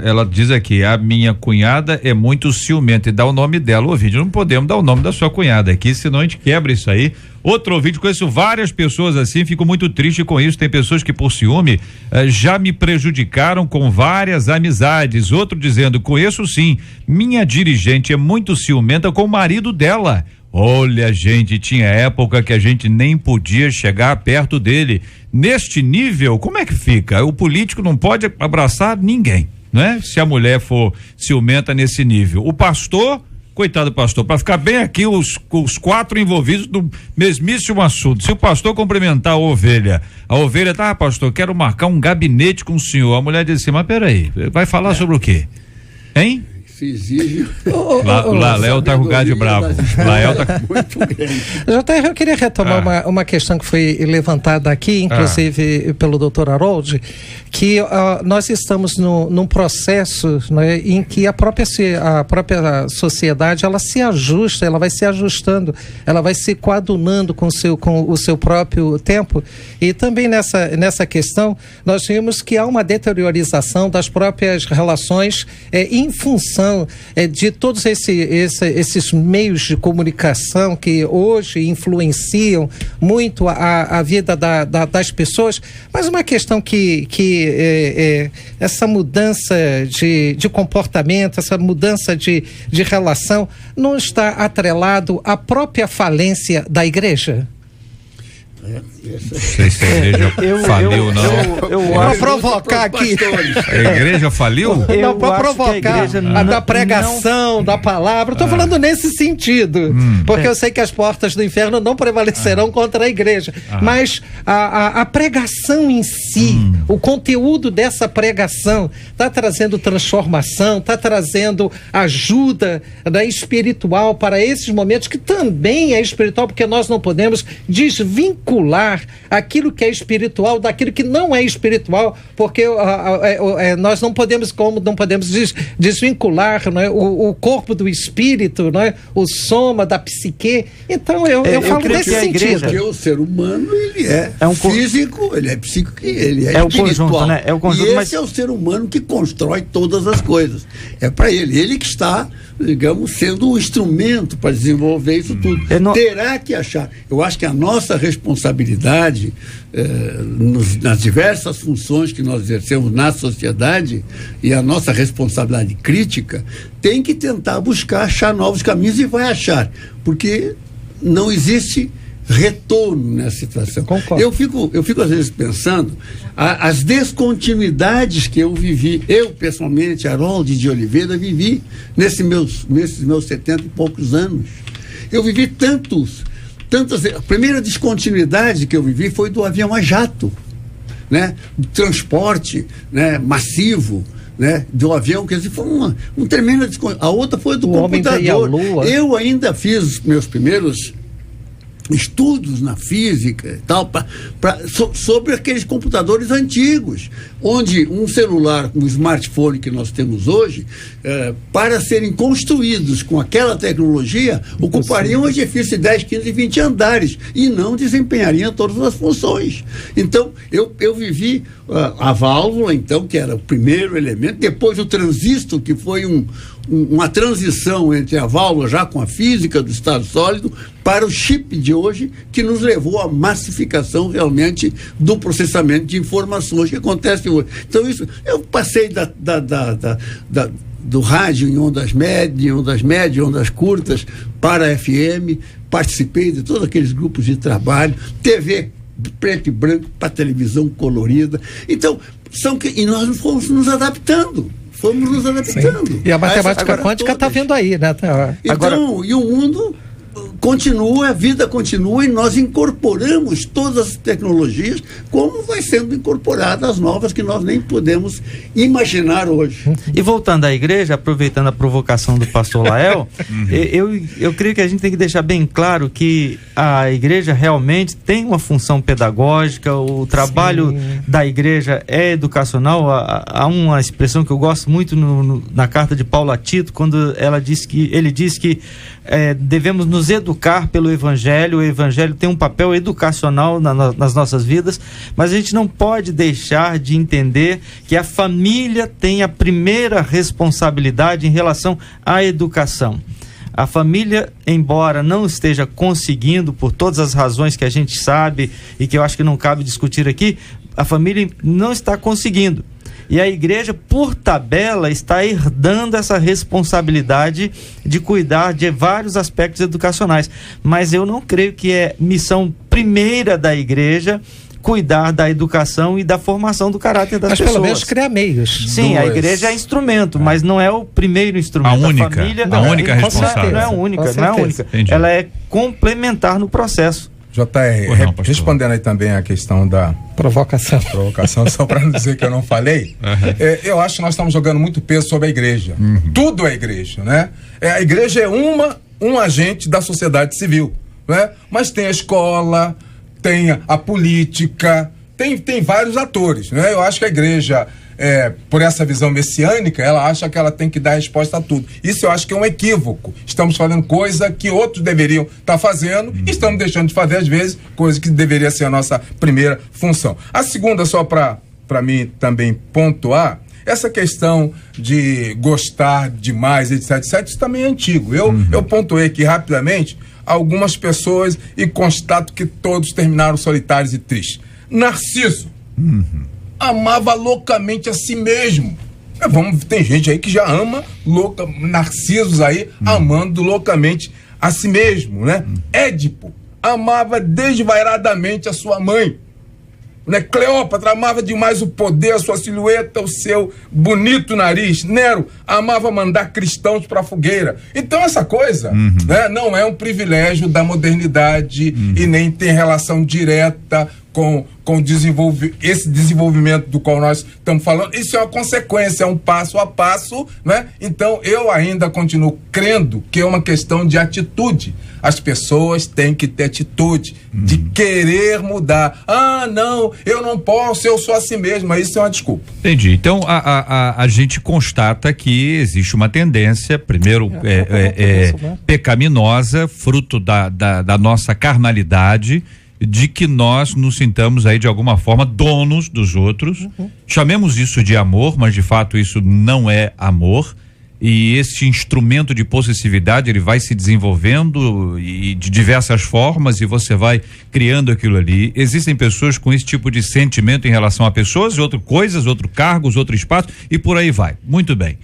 ela diz aqui, a minha cunhada é muito ciumenta, e dá o nome dela. Ouvinte, não podemos dar o nome da sua cunhada aqui, senão a gente quebra isso aí. Outro ouvinte, conheço várias pessoas assim, fico muito triste com isso. Tem pessoas que por ciúme já me prejudicaram com várias amizades. Outro dizendo, conheço sim, minha dirigente é muito ciumenta com o marido dela. Olha, gente, tinha época que a gente nem podia chegar perto dele. Neste nível, como é que fica? O político não pode abraçar ninguém, né? Se a mulher for ciumenta nesse nível. O pastor, coitado do pastor, para ficar bem aqui os quatro envolvidos no mesmíssimo assunto. Se o pastor cumprimentar a ovelha tá, pastor, quero marcar um gabinete com o senhor. A mulher diz assim, mas peraí, vai falar sobre o quê? Hein? Exige. Léo tá com o gado bravo. Léo tá muito grande. JR, eu queria retomar uma questão que foi levantada aqui, inclusive pelo Dr. Harold, que nós estamos num processo, né, em que a própria sociedade ela se ajusta, ela vai se ajustando, ela vai se coadunando com o seu próprio tempo. E também nessa questão nós vimos que há uma deteriorização das próprias relações em função questão de todos esses meios de comunicação que hoje influenciam muito a vida das pessoas, mas uma questão que essa mudança de comportamento, essa mudança de relação não está atrelado à própria falência da igreja? Não sei se a igreja faliu, não. Para provocar aqui. A igreja faliu? Não, para provocar a da pregação, da palavra. Estou falando nesse sentido. Porque eu sei que as portas do inferno não prevalecerão contra a igreja. Mas a pregação em si, o conteúdo dessa pregação, está trazendo transformação, está trazendo ajuda espiritual para esses momentos, que também é espiritual, porque nós não podemos desvincular aquilo que é espiritual daquilo que não é espiritual, porque nós não podemos desvincular, não é, o corpo do espírito, não é, o soma da psique. Então eu falo nesse sentido. Porque o ser humano, ele é físico, ele é psíquico, ele é espiritual. Conjunto, né? É o conjunto, e esse é o ser humano que constrói todas as coisas. É para ele que está, digamos, sendo o instrumento para desenvolver isso tudo. Terá que achar. Eu acho que a nossa responsabilidade nas diversas funções que nós exercemos na sociedade, e a nossa responsabilidade crítica, tem que tentar achar novos caminhos, e vai achar, porque não existe retorno nessa situação. Concordo. Eu fico às vezes pensando as descontinuidades que eu vivi, eu pessoalmente, Harold de Oliveira, vivi nesses meus 70 e poucos anos. Eu vivi tantas. A primeira descontinuidade que eu vivi foi do avião a jato, né? Do transporte, né? Massivo, né? Do avião, quer dizer, foi um tremendo descontinuidade. A outra foi do computador. Eu ainda fiz meus primeiros estudos na física e tal, sobre aqueles computadores antigos, onde um celular, um smartphone que nós temos hoje, para serem construídos com aquela tecnologia, ocupariam um edifício de 10, 15, 20 andares e não desempenhariam todas as funções. Então, eu vivi a válvula, então, que era o primeiro elemento, depois o transistor, que foi uma transição entre a válvula, já com a física do estado sólido, para o chip de hoje, que nos levou à massificação realmente do processamento de informações que acontece hoje. Então, isso, eu passei do rádio em ondas médias, ondas curtas, para a FM, participei de todos aqueles grupos de trabalho, TV preto e branco para televisão colorida. Então, e nós fomos nos adaptando. Sim. E a matemática quântica está vindo aí, né? Então, e o mundo continua, a vida continua, e nós incorporamos todas as tecnologias, como vai sendo incorporadas as novas que nós nem podemos imaginar hoje. E voltando à igreja, aproveitando a provocação do pastor Lael, eu creio que a gente tem que deixar bem claro que a igreja realmente tem uma função pedagógica, o trabalho da igreja é educacional. Há uma expressão que eu gosto muito na carta de Paulo a Tito, quando ele diz que devemos nos educar pelo Evangelho. O Evangelho tem um papel educacional nas nossas vidas, mas a gente não pode deixar de entender que a família tem a primeira responsabilidade em relação à educação. A família, embora não esteja conseguindo, por todas as razões que a gente sabe e que eu acho que não cabe discutir aqui, a família não está conseguindo. E a igreja, por tabela, está herdando essa responsabilidade de cuidar de vários aspectos educacionais. Mas eu não creio que é missão primeira da igreja cuidar da educação e da formação do caráter das pessoas. Mas pelo menos criar meios. Sim, a igreja é instrumento, mas não é o primeiro instrumento. A única responsável. Não é a única. Entendi. Ela é complementar no processo. JR, respondendo aí também a questão da provocação, só para não dizer que eu não falei, eu acho que nós estamos jogando muito peso sobre a igreja. Tudo é igreja, né? A igreja é um agente da sociedade civil, né? Mas tem a escola, tem a política, tem vários atores, né? Eu acho que a igreja, por essa visão messiânica, ela acha que ela tem que dar resposta a tudo. Isso eu acho que é um equívoco. Estamos fazendo coisa que outros deveriam estar fazendo e estamos deixando de fazer, às vezes, coisa que deveria ser a nossa primeira função. A segunda, só para mim também pontuar, Essa questão de gostar demais, etc, isso também é antigo. Eu pontuei aqui rapidamente algumas pessoas e constato que todos terminaram solitários e tristes. Narciso amava loucamente a si mesmo. Tem gente aí que já ama Narcisos aí amando loucamente a si mesmo, né? Édipo amava desvairadamente a sua mãe, né? Cleópatra amava demais o poder, a sua silhueta, o seu bonito nariz. Nero amava mandar cristãos para a fogueira. Então essa coisa, né, não é um privilégio da modernidade e nem tem relação direta com esse desenvolvimento do qual nós estamos falando. Isso é uma consequência, é um passo a passo, né? Então eu ainda continuo crendo que é uma questão de atitude. As pessoas têm que ter atitude de querer mudar. Ah, não, eu não posso, eu sou assim mesmo. Mas isso é uma desculpa. Entendi. Então a gente constata que existe uma tendência, primeiro, pecaminosa, fruto da nossa carnalidade, de que nós nos sintamos aí de alguma forma donos dos outros. Chamemos isso de amor, mas de fato isso não é amor. E esse instrumento de possessividade, ele vai se desenvolvendo e de diversas formas, e você vai criando aquilo ali. Existem pessoas com esse tipo de sentimento em relação a pessoas, outras coisas, outros cargos, outro espaço, e por aí vai. Muito bem.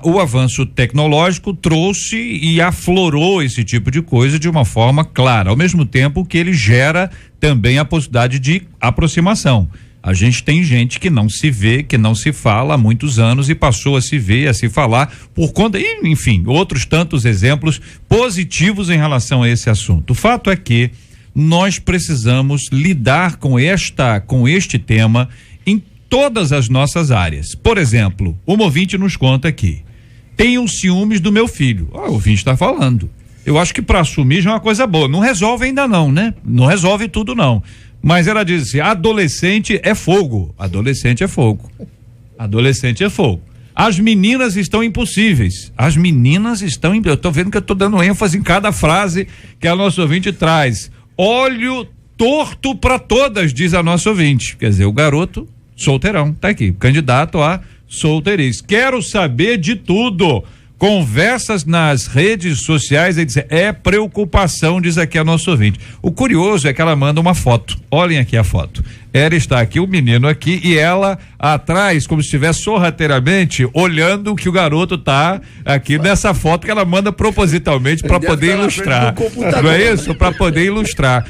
O avanço tecnológico trouxe e aflorou esse tipo de coisa de uma forma clara, ao mesmo tempo que ele gera também a possibilidade de aproximação. A gente tem gente que não se vê, que não se fala há muitos anos e passou a se ver, a se falar por conta, enfim, outros tantos exemplos positivos em relação a esse assunto. O fato é que nós precisamos lidar com este tema em todas as nossas áreas. Por exemplo, o ouvinte nos conta aqui: tenho ciúmes do meu filho. O ouvinte está falando. Eu acho que para assumir já é uma coisa boa. Não resolve ainda não, né? Não resolve tudo não. Mas ela diz assim: adolescente é fogo. Adolescente é fogo. Adolescente é fogo. As meninas estão impossíveis. As meninas estão. Eu tô vendo que eu tô dando ênfase em cada frase que a nossa ouvinte traz. Olho torto para todas, diz a nossa ouvinte. Quer dizer, o garoto solteirão, tá aqui, candidato a solteirice. Quero saber de tudo. Conversas nas redes sociais, é preocupação, diz aqui a nossa ouvinte. O curioso é que ela manda uma foto. Olhem aqui a foto. Ela está aqui, o menino aqui, e ela atrás, como se estivesse sorrateiramente olhando que o garoto tá aqui nessa foto que ela manda propositalmente para poder ilustrar. Não é isso? Para poder ilustrar.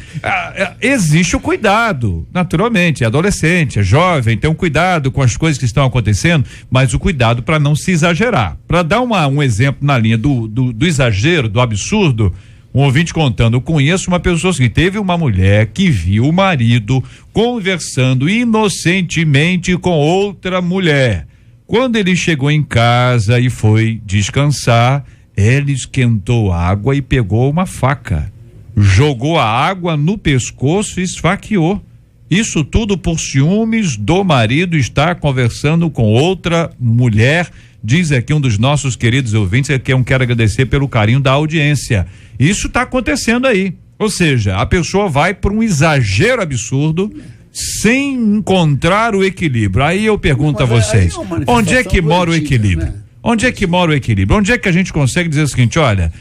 Existe o cuidado, naturalmente, é adolescente, é jovem, tem um cuidado com as coisas que estão acontecendo, mas o cuidado para não se exagerar. Para dar um exemplo na linha do exagero, do absurdo, um ouvinte contando: eu conheço uma pessoa que teve uma mulher que viu o marido conversando inocentemente com outra mulher. Quando ele chegou em casa e foi descansar, ela esquentou água e pegou uma faca, jogou a água no pescoço e esfaqueou. Isso tudo por ciúmes do marido estar conversando com outra mulher. Diz aqui um dos nossos queridos ouvintes, que eu quero agradecer pelo carinho da audiência. Isso está acontecendo aí. Ou seja, a pessoa vai por um exagero absurdo sem encontrar o equilíbrio. Aí eu pergunto a vocês, onde é que mora o equilíbrio? Onde é que mora o equilíbrio? Onde é que a gente consegue dizer o seguinte: olha,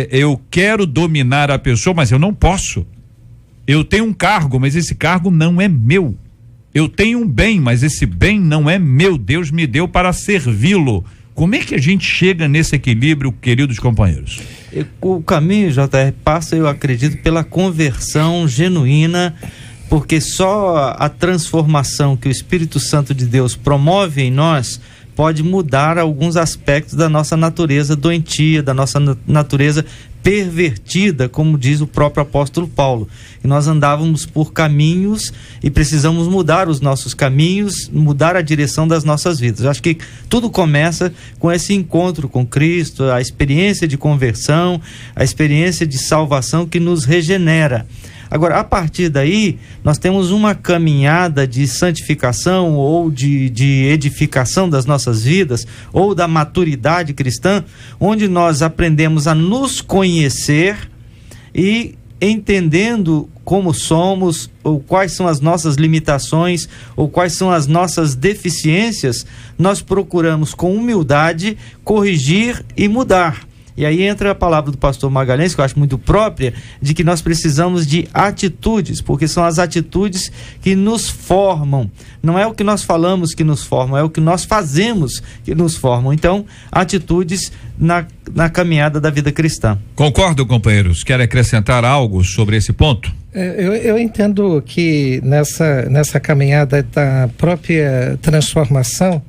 eu quero dominar a pessoa, mas eu não posso. Eu tenho um cargo, mas esse cargo não é meu. Eu tenho um bem, mas esse bem não é meu. Deus me deu para servi-lo. Como é que a gente chega nesse equilíbrio, queridos companheiros? O caminho, JR, passa, eu acredito, pela conversão genuína, porque só a transformação que o Espírito Santo de Deus promove em nós pode mudar alguns aspectos da nossa natureza doentia, da nossa natureza pervertida, como diz o próprio apóstolo Paulo. E nós andávamos por caminhos e precisamos mudar os nossos caminhos, mudar a direção das nossas vidas. Eu acho que tudo começa com esse encontro com Cristo, a experiência de conversão, a experiência de salvação que nos regenera. Agora, a partir daí, nós temos uma caminhada de santificação ou de edificação das nossas vidas, ou da maturidade cristã, onde nós aprendemos a nos conhecer e entendendo como somos, ou quais são as nossas limitações, ou quais são as nossas deficiências, nós procuramos com humildade corrigir e mudar. E aí entra a palavra do pastor Magalhães, que eu acho muito própria, de que nós precisamos de atitudes, porque são as atitudes que nos formam. Não é o que nós falamos que nos formam, é o que nós fazemos que nos formam. Então, atitudes na caminhada da vida cristã. Concordo, companheiros? Quer acrescentar algo sobre esse ponto? Eu entendo que nessa caminhada da própria transformação,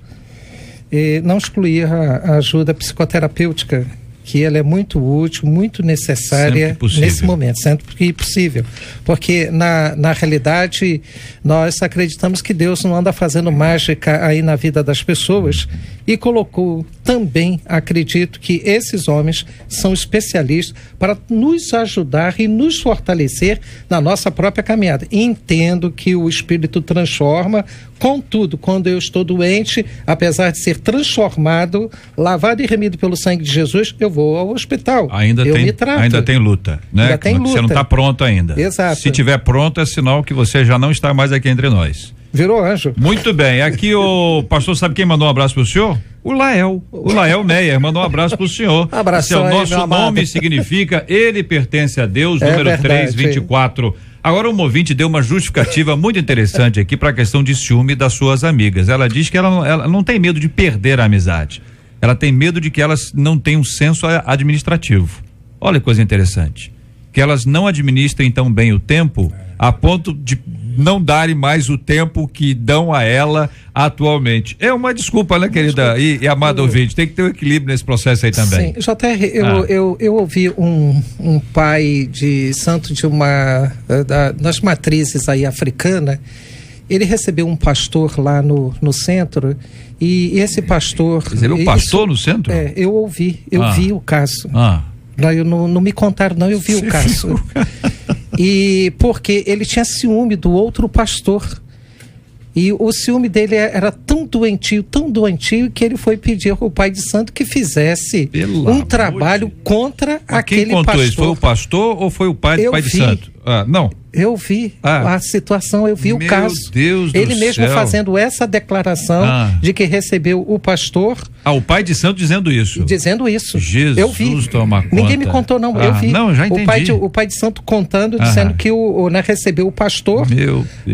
não excluir a ajuda psicoterapêutica, que ela é muito útil, muito necessária nesse momento, sempre que possível. Porque, na realidade, nós acreditamos que Deus não anda fazendo mágica aí na vida das pessoas, e colocou também, acredito que esses homens são especialistas para nos ajudar e nos fortalecer na nossa própria caminhada. Entendo que o Espírito transforma, contudo, quando eu estou doente, apesar de ser transformado, lavado e remido pelo sangue de Jesus, eu vou ao hospital. Me trato. Ainda tem luta, né? Ainda tem luta. Você não está pronto ainda. Exato. Se tiver pronto, é sinal que você já não está mais aqui entre nós. Virou anjo. Muito bem. Aqui o pastor, sabe quem mandou um abraço pro senhor? O Lael Meyer mandou um abraço pro senhor. Abração. O nosso nome significa ele pertence a Deus, número 324. Agora o ouvinte deu uma justificativa muito interessante aqui para a questão de ciúme das suas amigas. Ela diz que ela não tem medo de perder a amizade. Ela tem medo de que elas não tenham senso administrativo. Olha que coisa interessante. Que elas não administrem tão bem o tempo a ponto de não darem mais o tempo que dão a ela atualmente. É uma desculpa, né, querida e amado ouvinte? Tem que ter um equilíbrio nesse processo aí também. Sim, JR, eu ouvi um pai de santo de uma das matrizes aí africana. Ele recebeu um pastor lá no centro, e esse pastor... Recebeu um pastor no centro? Eu ouvi, vi o caso. Não me contaram, não, eu vi o caso. E porque ele tinha ciúme do outro pastor. E o ciúme dele era tão doentio, que ele foi pedir ao pai de santo que fizesse um trabalho contra aquele pastor. Quem contou isso? Foi o pastor ou foi o pai de santo? Não. Eu vi a situação, eu vi o caso. Deus do ele mesmo céu. Fazendo essa declaração de que recebeu o pastor. O pai de santo dizendo isso. Dizendo isso. Jesus, eu vi. Toma conta. Ninguém me contou, não. Eu vi. Não, já entendi. O pai de santo contando, dizendo que recebeu o pastor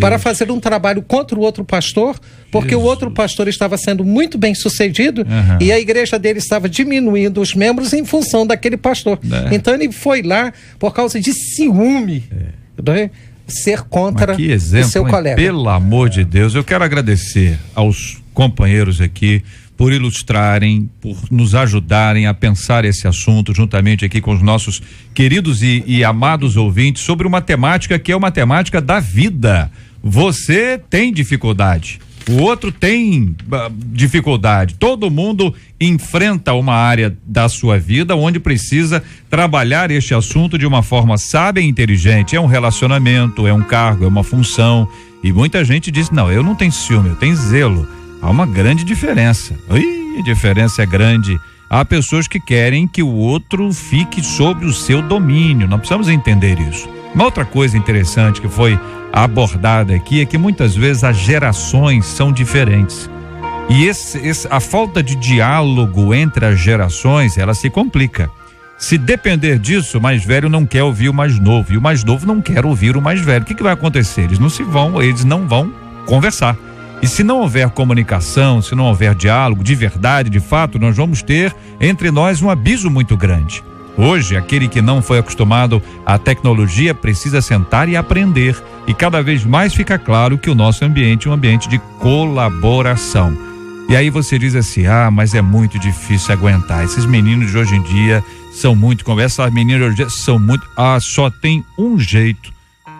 para fazer um trabalho contra o outro pastor, porque o outro pastor estava sendo muito bem sucedido e a igreja dele estava diminuindo os membros em função daquele pastor. Então ele foi lá por causa de ciúme. Ser contra o seu colega. Pelo amor de Deus, eu quero agradecer aos companheiros aqui por ilustrarem, por nos ajudarem a pensar esse assunto juntamente aqui com os nossos queridos e amados ouvintes sobre uma temática que é uma temática da vida. Você tem dificuldade, o outro tem dificuldade, todo mundo enfrenta uma área da sua vida onde precisa trabalhar este assunto de uma forma sábia e inteligente. É um relacionamento, é um cargo, é uma função, e muita gente diz, não, eu não tenho ciúme, eu tenho zelo. Há uma grande diferença. A diferença é grande. Há pessoas que querem que o outro fique sob o seu domínio, nós precisamos entender isso. Uma outra coisa interessante que foi abordada aqui é que muitas vezes as gerações são diferentes. E a falta de diálogo entre as gerações, ela se complica. Se depender disso, o mais velho não quer ouvir o mais novo, e o mais novo não quer ouvir o mais velho. O que vai acontecer? Eles não vão conversar. E se não houver comunicação, se não houver diálogo de verdade, de fato, nós vamos ter entre nós um abismo muito grande. Hoje, aquele que não foi acostumado à tecnologia precisa sentar e aprender. E cada vez mais fica claro que o nosso ambiente é um ambiente de colaboração. E aí você diz assim, mas é muito difícil aguentar. Esses meninos de hoje em dia são muito conversa, as meninas de hoje em dia são muito... só tem um jeito,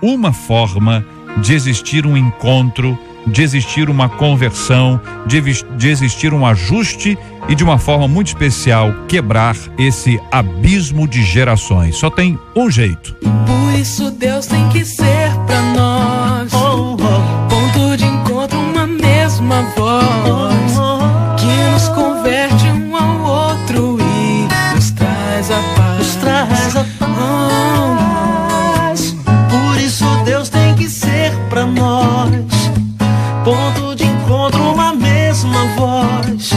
uma forma de existir um encontro, de existir uma conversão, de existir um ajuste e de uma forma muito especial quebrar esse abismo de gerações. Só tem um jeito. Por isso Deus tem que ser pra nós ponto de encontro, uma mesma voz que nos converte um ao outro e nos traz a paz. Por isso ponto de encontro, uma mesma voz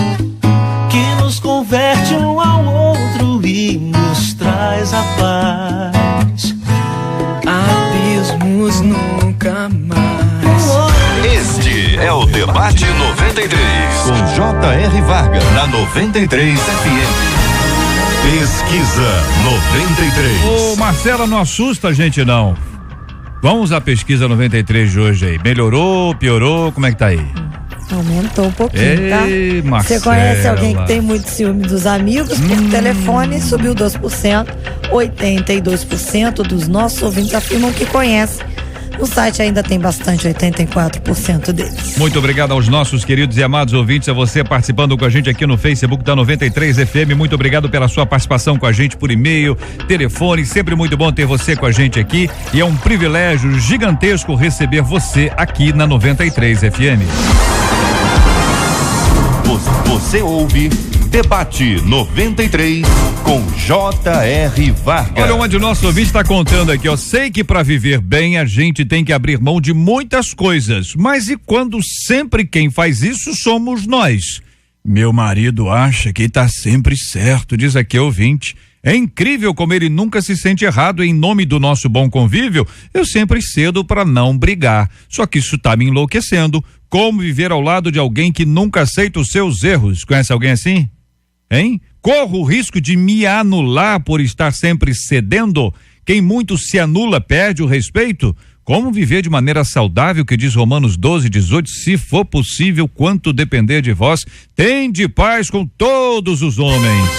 que nos converte um ao outro e nos traz a paz. Abismos nunca mais. Este é o Debate 93, com J.R. Vargas, na 93 FM. Pesquisa 93. Ô, Marcela, não assusta a gente, não. Vamos à pesquisa 93 de hoje aí. Melhorou, piorou, como é que tá aí? Aumentou um pouquinho, Ei, tá? Marcela. Você conhece alguém que tem muito ciúme dos amigos? Por telefone subiu 2%. 82% dos nossos ouvintes afirmam que conhecem. No site ainda tem bastante, 84% deles. Muito obrigado aos nossos queridos e amados ouvintes, a você participando com a gente aqui no Facebook da 93 FM. Muito obrigado pela sua participação com a gente por e-mail, telefone. Sempre muito bom ter você com a gente aqui. E é um privilégio gigantesco receber você aqui na 93 FM. Você ouve Debate 93 com J.R. Vargas. Olha, uma de nossos ouvintes está contando aqui, ó. Sei que para viver bem a gente tem que abrir mão de muitas coisas, mas e quando sempre quem faz isso somos nós? Meu marido acha que tá sempre certo, diz aqui o ouvinte. É incrível como ele nunca se sente errado. Em nome do nosso bom convívio, eu sempre cedo para não brigar. Só que isso tá me enlouquecendo. Como viver ao lado de alguém que nunca aceita os seus erros? Conhece alguém assim? Hein? Corro o risco de me anular por estar sempre cedendo? Quem muito se anula perde o respeito? Como viver de maneira saudável, que diz Romanos 12:18, se for possível, quanto depender de vós, tende paz com todos os homens.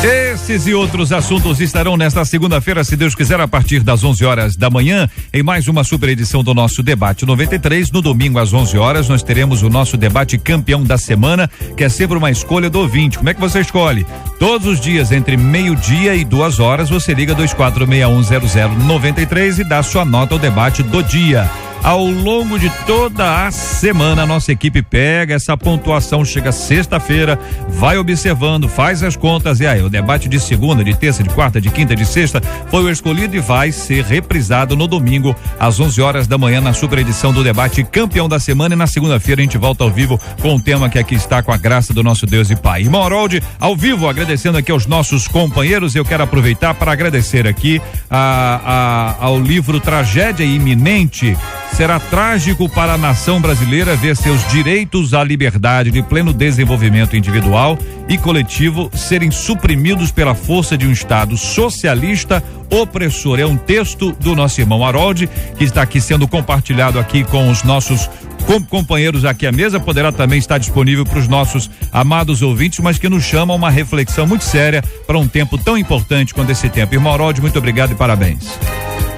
Esses e outros assuntos estarão nesta segunda-feira, se Deus quiser, a partir das 11 horas da manhã, em mais uma super edição do nosso Debate 93. No domingo, às 11 horas, nós teremos o nosso debate campeão da semana, que é sempre uma escolha do ouvinte. Como é que você escolhe? Todos os dias, entre meio-dia e 2 horas, você liga 24610093 e dá sua nota ao debate do dia. Ao longo de toda a semana, a nossa equipe pega essa pontuação, chega sexta-feira, vai observando, faz as contas, e aí o debate de segunda, de terça, de quarta, de quinta, de sexta foi o escolhido e vai ser reprisado no domingo às 11 horas da manhã na super edição do debate campeão da semana. E na segunda-feira a gente volta ao vivo com o tema que aqui está, com a graça do nosso Deus e Pai. Irmão Harold, ao vivo, agradecendo aqui aos nossos companheiros. Eu quero aproveitar para agradecer aqui ao livro Tragédia Iminente. Será trágico para a nação brasileira ver seus direitos à liberdade de pleno desenvolvimento individual e coletivo serem suprimidos pela força de um Estado socialista opressor. É um texto do nosso irmão Harold, que está aqui sendo compartilhado aqui com os nossos companheiros aqui à mesa. Poderá também estar disponível para os nossos amados ouvintes, mas que nos chama a uma reflexão muito séria para um tempo tão importante quanto esse tempo. Irmão Harold, muito obrigado e parabéns.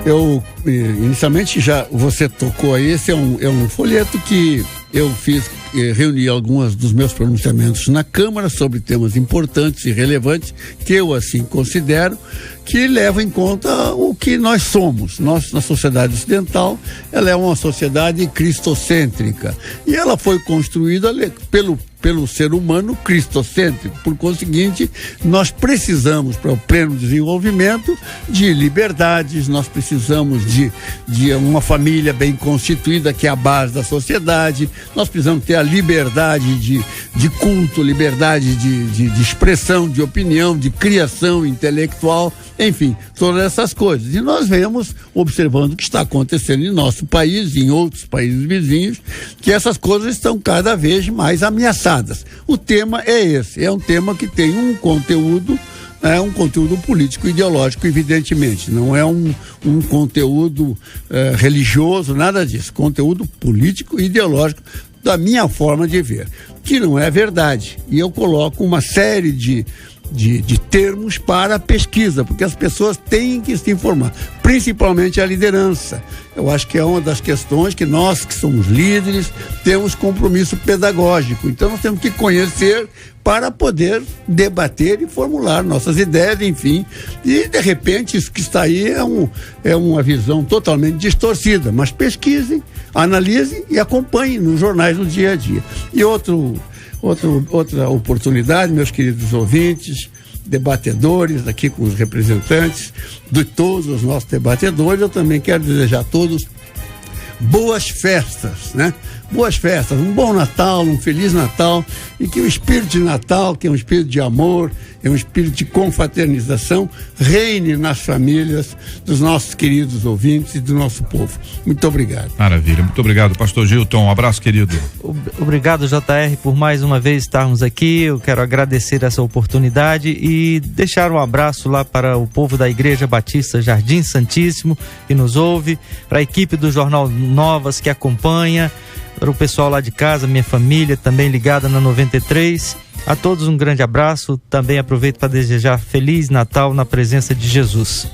Eu, inicialmente, já você tocou aí, esse é um folheto que eu fiz, reuni alguns dos meus pronunciamentos na Câmara sobre temas importantes e relevantes, que eu assim considero, que levam em conta o que nós somos. Nós, na sociedade ocidental, ela é uma sociedade cristocêntrica, e ela foi construída pelo ser humano cristocêntrico. Por conseguinte, nós precisamos, para o pleno desenvolvimento, de liberdades, nós precisamos de uma família bem constituída, que é a base da sociedade, nós precisamos ter a liberdade de culto, liberdade de expressão, de opinião, de criação intelectual, enfim, todas essas coisas. E nós vemos, observando o que está acontecendo em nosso país e em outros países vizinhos, que essas coisas estão cada vez mais ameaçadas. O tema é esse, é um tema que tem um conteúdo político ideológico, evidentemente, não é um conteúdo religioso, nada disso, conteúdo político e ideológico, da minha forma de ver, que não é verdade. E eu coloco uma série de termos para a pesquisa, porque as pessoas têm que se informar, principalmente a liderança. Eu acho que é uma das questões que nós, que somos líderes, temos compromisso pedagógico. Então nós temos que conhecer para poder debater e formular nossas ideias, enfim. E de repente isso que está aí é uma visão totalmente distorcida, mas pesquisem, analisem e acompanhem nos jornais do dia a dia. E outra oportunidade, meus queridos ouvintes, debatedores, aqui com os representantes de todos os nossos debatedores, eu também quero desejar a todos boas festas, né? Boas festas, um bom Natal, um Feliz Natal, e que o espírito de Natal, que é um espírito de amor, é um espírito de confraternização, reine nas famílias dos nossos queridos ouvintes e do nosso povo. Muito obrigado. Maravilha, muito obrigado, pastor Gilton, um abraço, querido. Obrigado, JR, por mais uma vez estarmos aqui. Eu quero agradecer essa oportunidade e deixar um abraço lá para o povo da Igreja Batista Jardim Santíssimo, que nos ouve, para a equipe do Jornal Novas que acompanha, para o pessoal lá de casa, minha família também ligada na 93. A todos um grande abraço. Também aproveito para desejar Feliz Natal na presença de Jesus.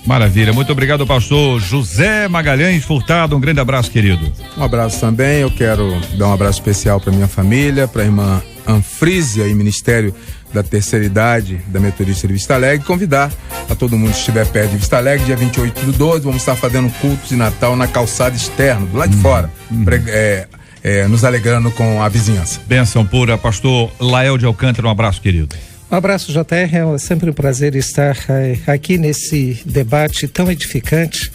Maravilha, muito obrigado, pastor José Magalhães Furtado, um grande abraço, querido. Um abraço também, eu quero dar um abraço especial para minha família, para a irmã Anfrísia e Ministério da Terceira Idade da Metodista de Vista Alegre, convidar a todo mundo que estiver perto de Vista Alegre, dia 28/12, vamos estar fazendo cultos de Natal na calçada externa, do lado de fora, nos alegrando com a vizinhança. Bênção pura, pastor Lael de Alcântara, um abraço, querido. Um abraço, JR, é sempre um prazer estar aqui nesse debate tão edificante,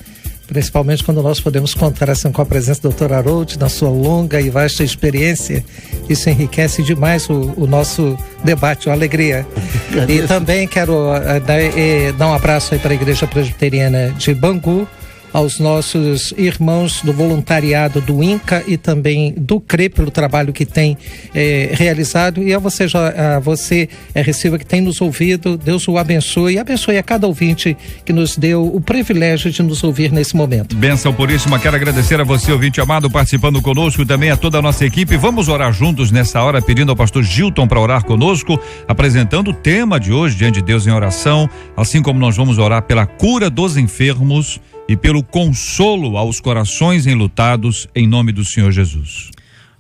principalmente quando nós podemos contar assim com a presença do Dr. Harold, na sua longa e vasta experiência. Isso enriquece demais o nosso debate, uma alegria. E também quero dar um abraço aí para a Igreja Presbiteriana de Bangu, aos nossos irmãos do voluntariado do INCA e também do CRE, pelo trabalho que tem realizado, e a você, Silva, que tem nos ouvido. Deus o abençoe e abençoe a cada ouvinte que nos deu o privilégio de nos ouvir nesse momento. Bênção puríssima, quero agradecer a você, ouvinte amado, participando conosco, também a toda a nossa equipe. Vamos orar juntos nessa hora, pedindo ao pastor Gilton para orar conosco, apresentando o tema de hoje, diante de Deus em oração, assim como nós vamos orar pela cura dos enfermos e pelo consolo aos corações enlutados, em nome do Senhor Jesus.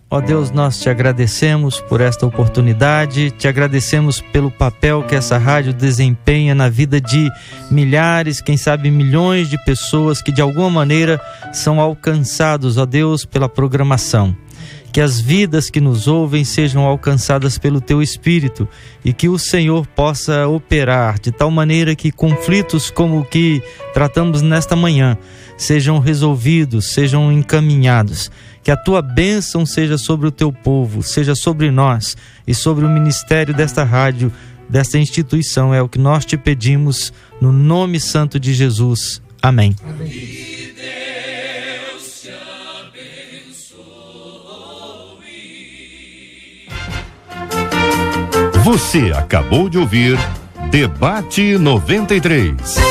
Ó Deus, nós te agradecemos por esta oportunidade, te agradecemos pelo papel que essa rádio desempenha na vida de milhares, quem sabe milhões de pessoas que de alguma maneira são alcançados, ó Deus, pela programação. Que as vidas que nos ouvem sejam alcançadas pelo Teu Espírito e que o Senhor possa operar de tal maneira que conflitos como o que tratamos nesta manhã sejam resolvidos, sejam encaminhados. Que a Tua bênção seja sobre o Teu povo, seja sobre nós e sobre o ministério desta rádio, desta instituição. É o que nós te pedimos no nome santo de Jesus. Amém. Amém. Você acabou de ouvir Debate 93.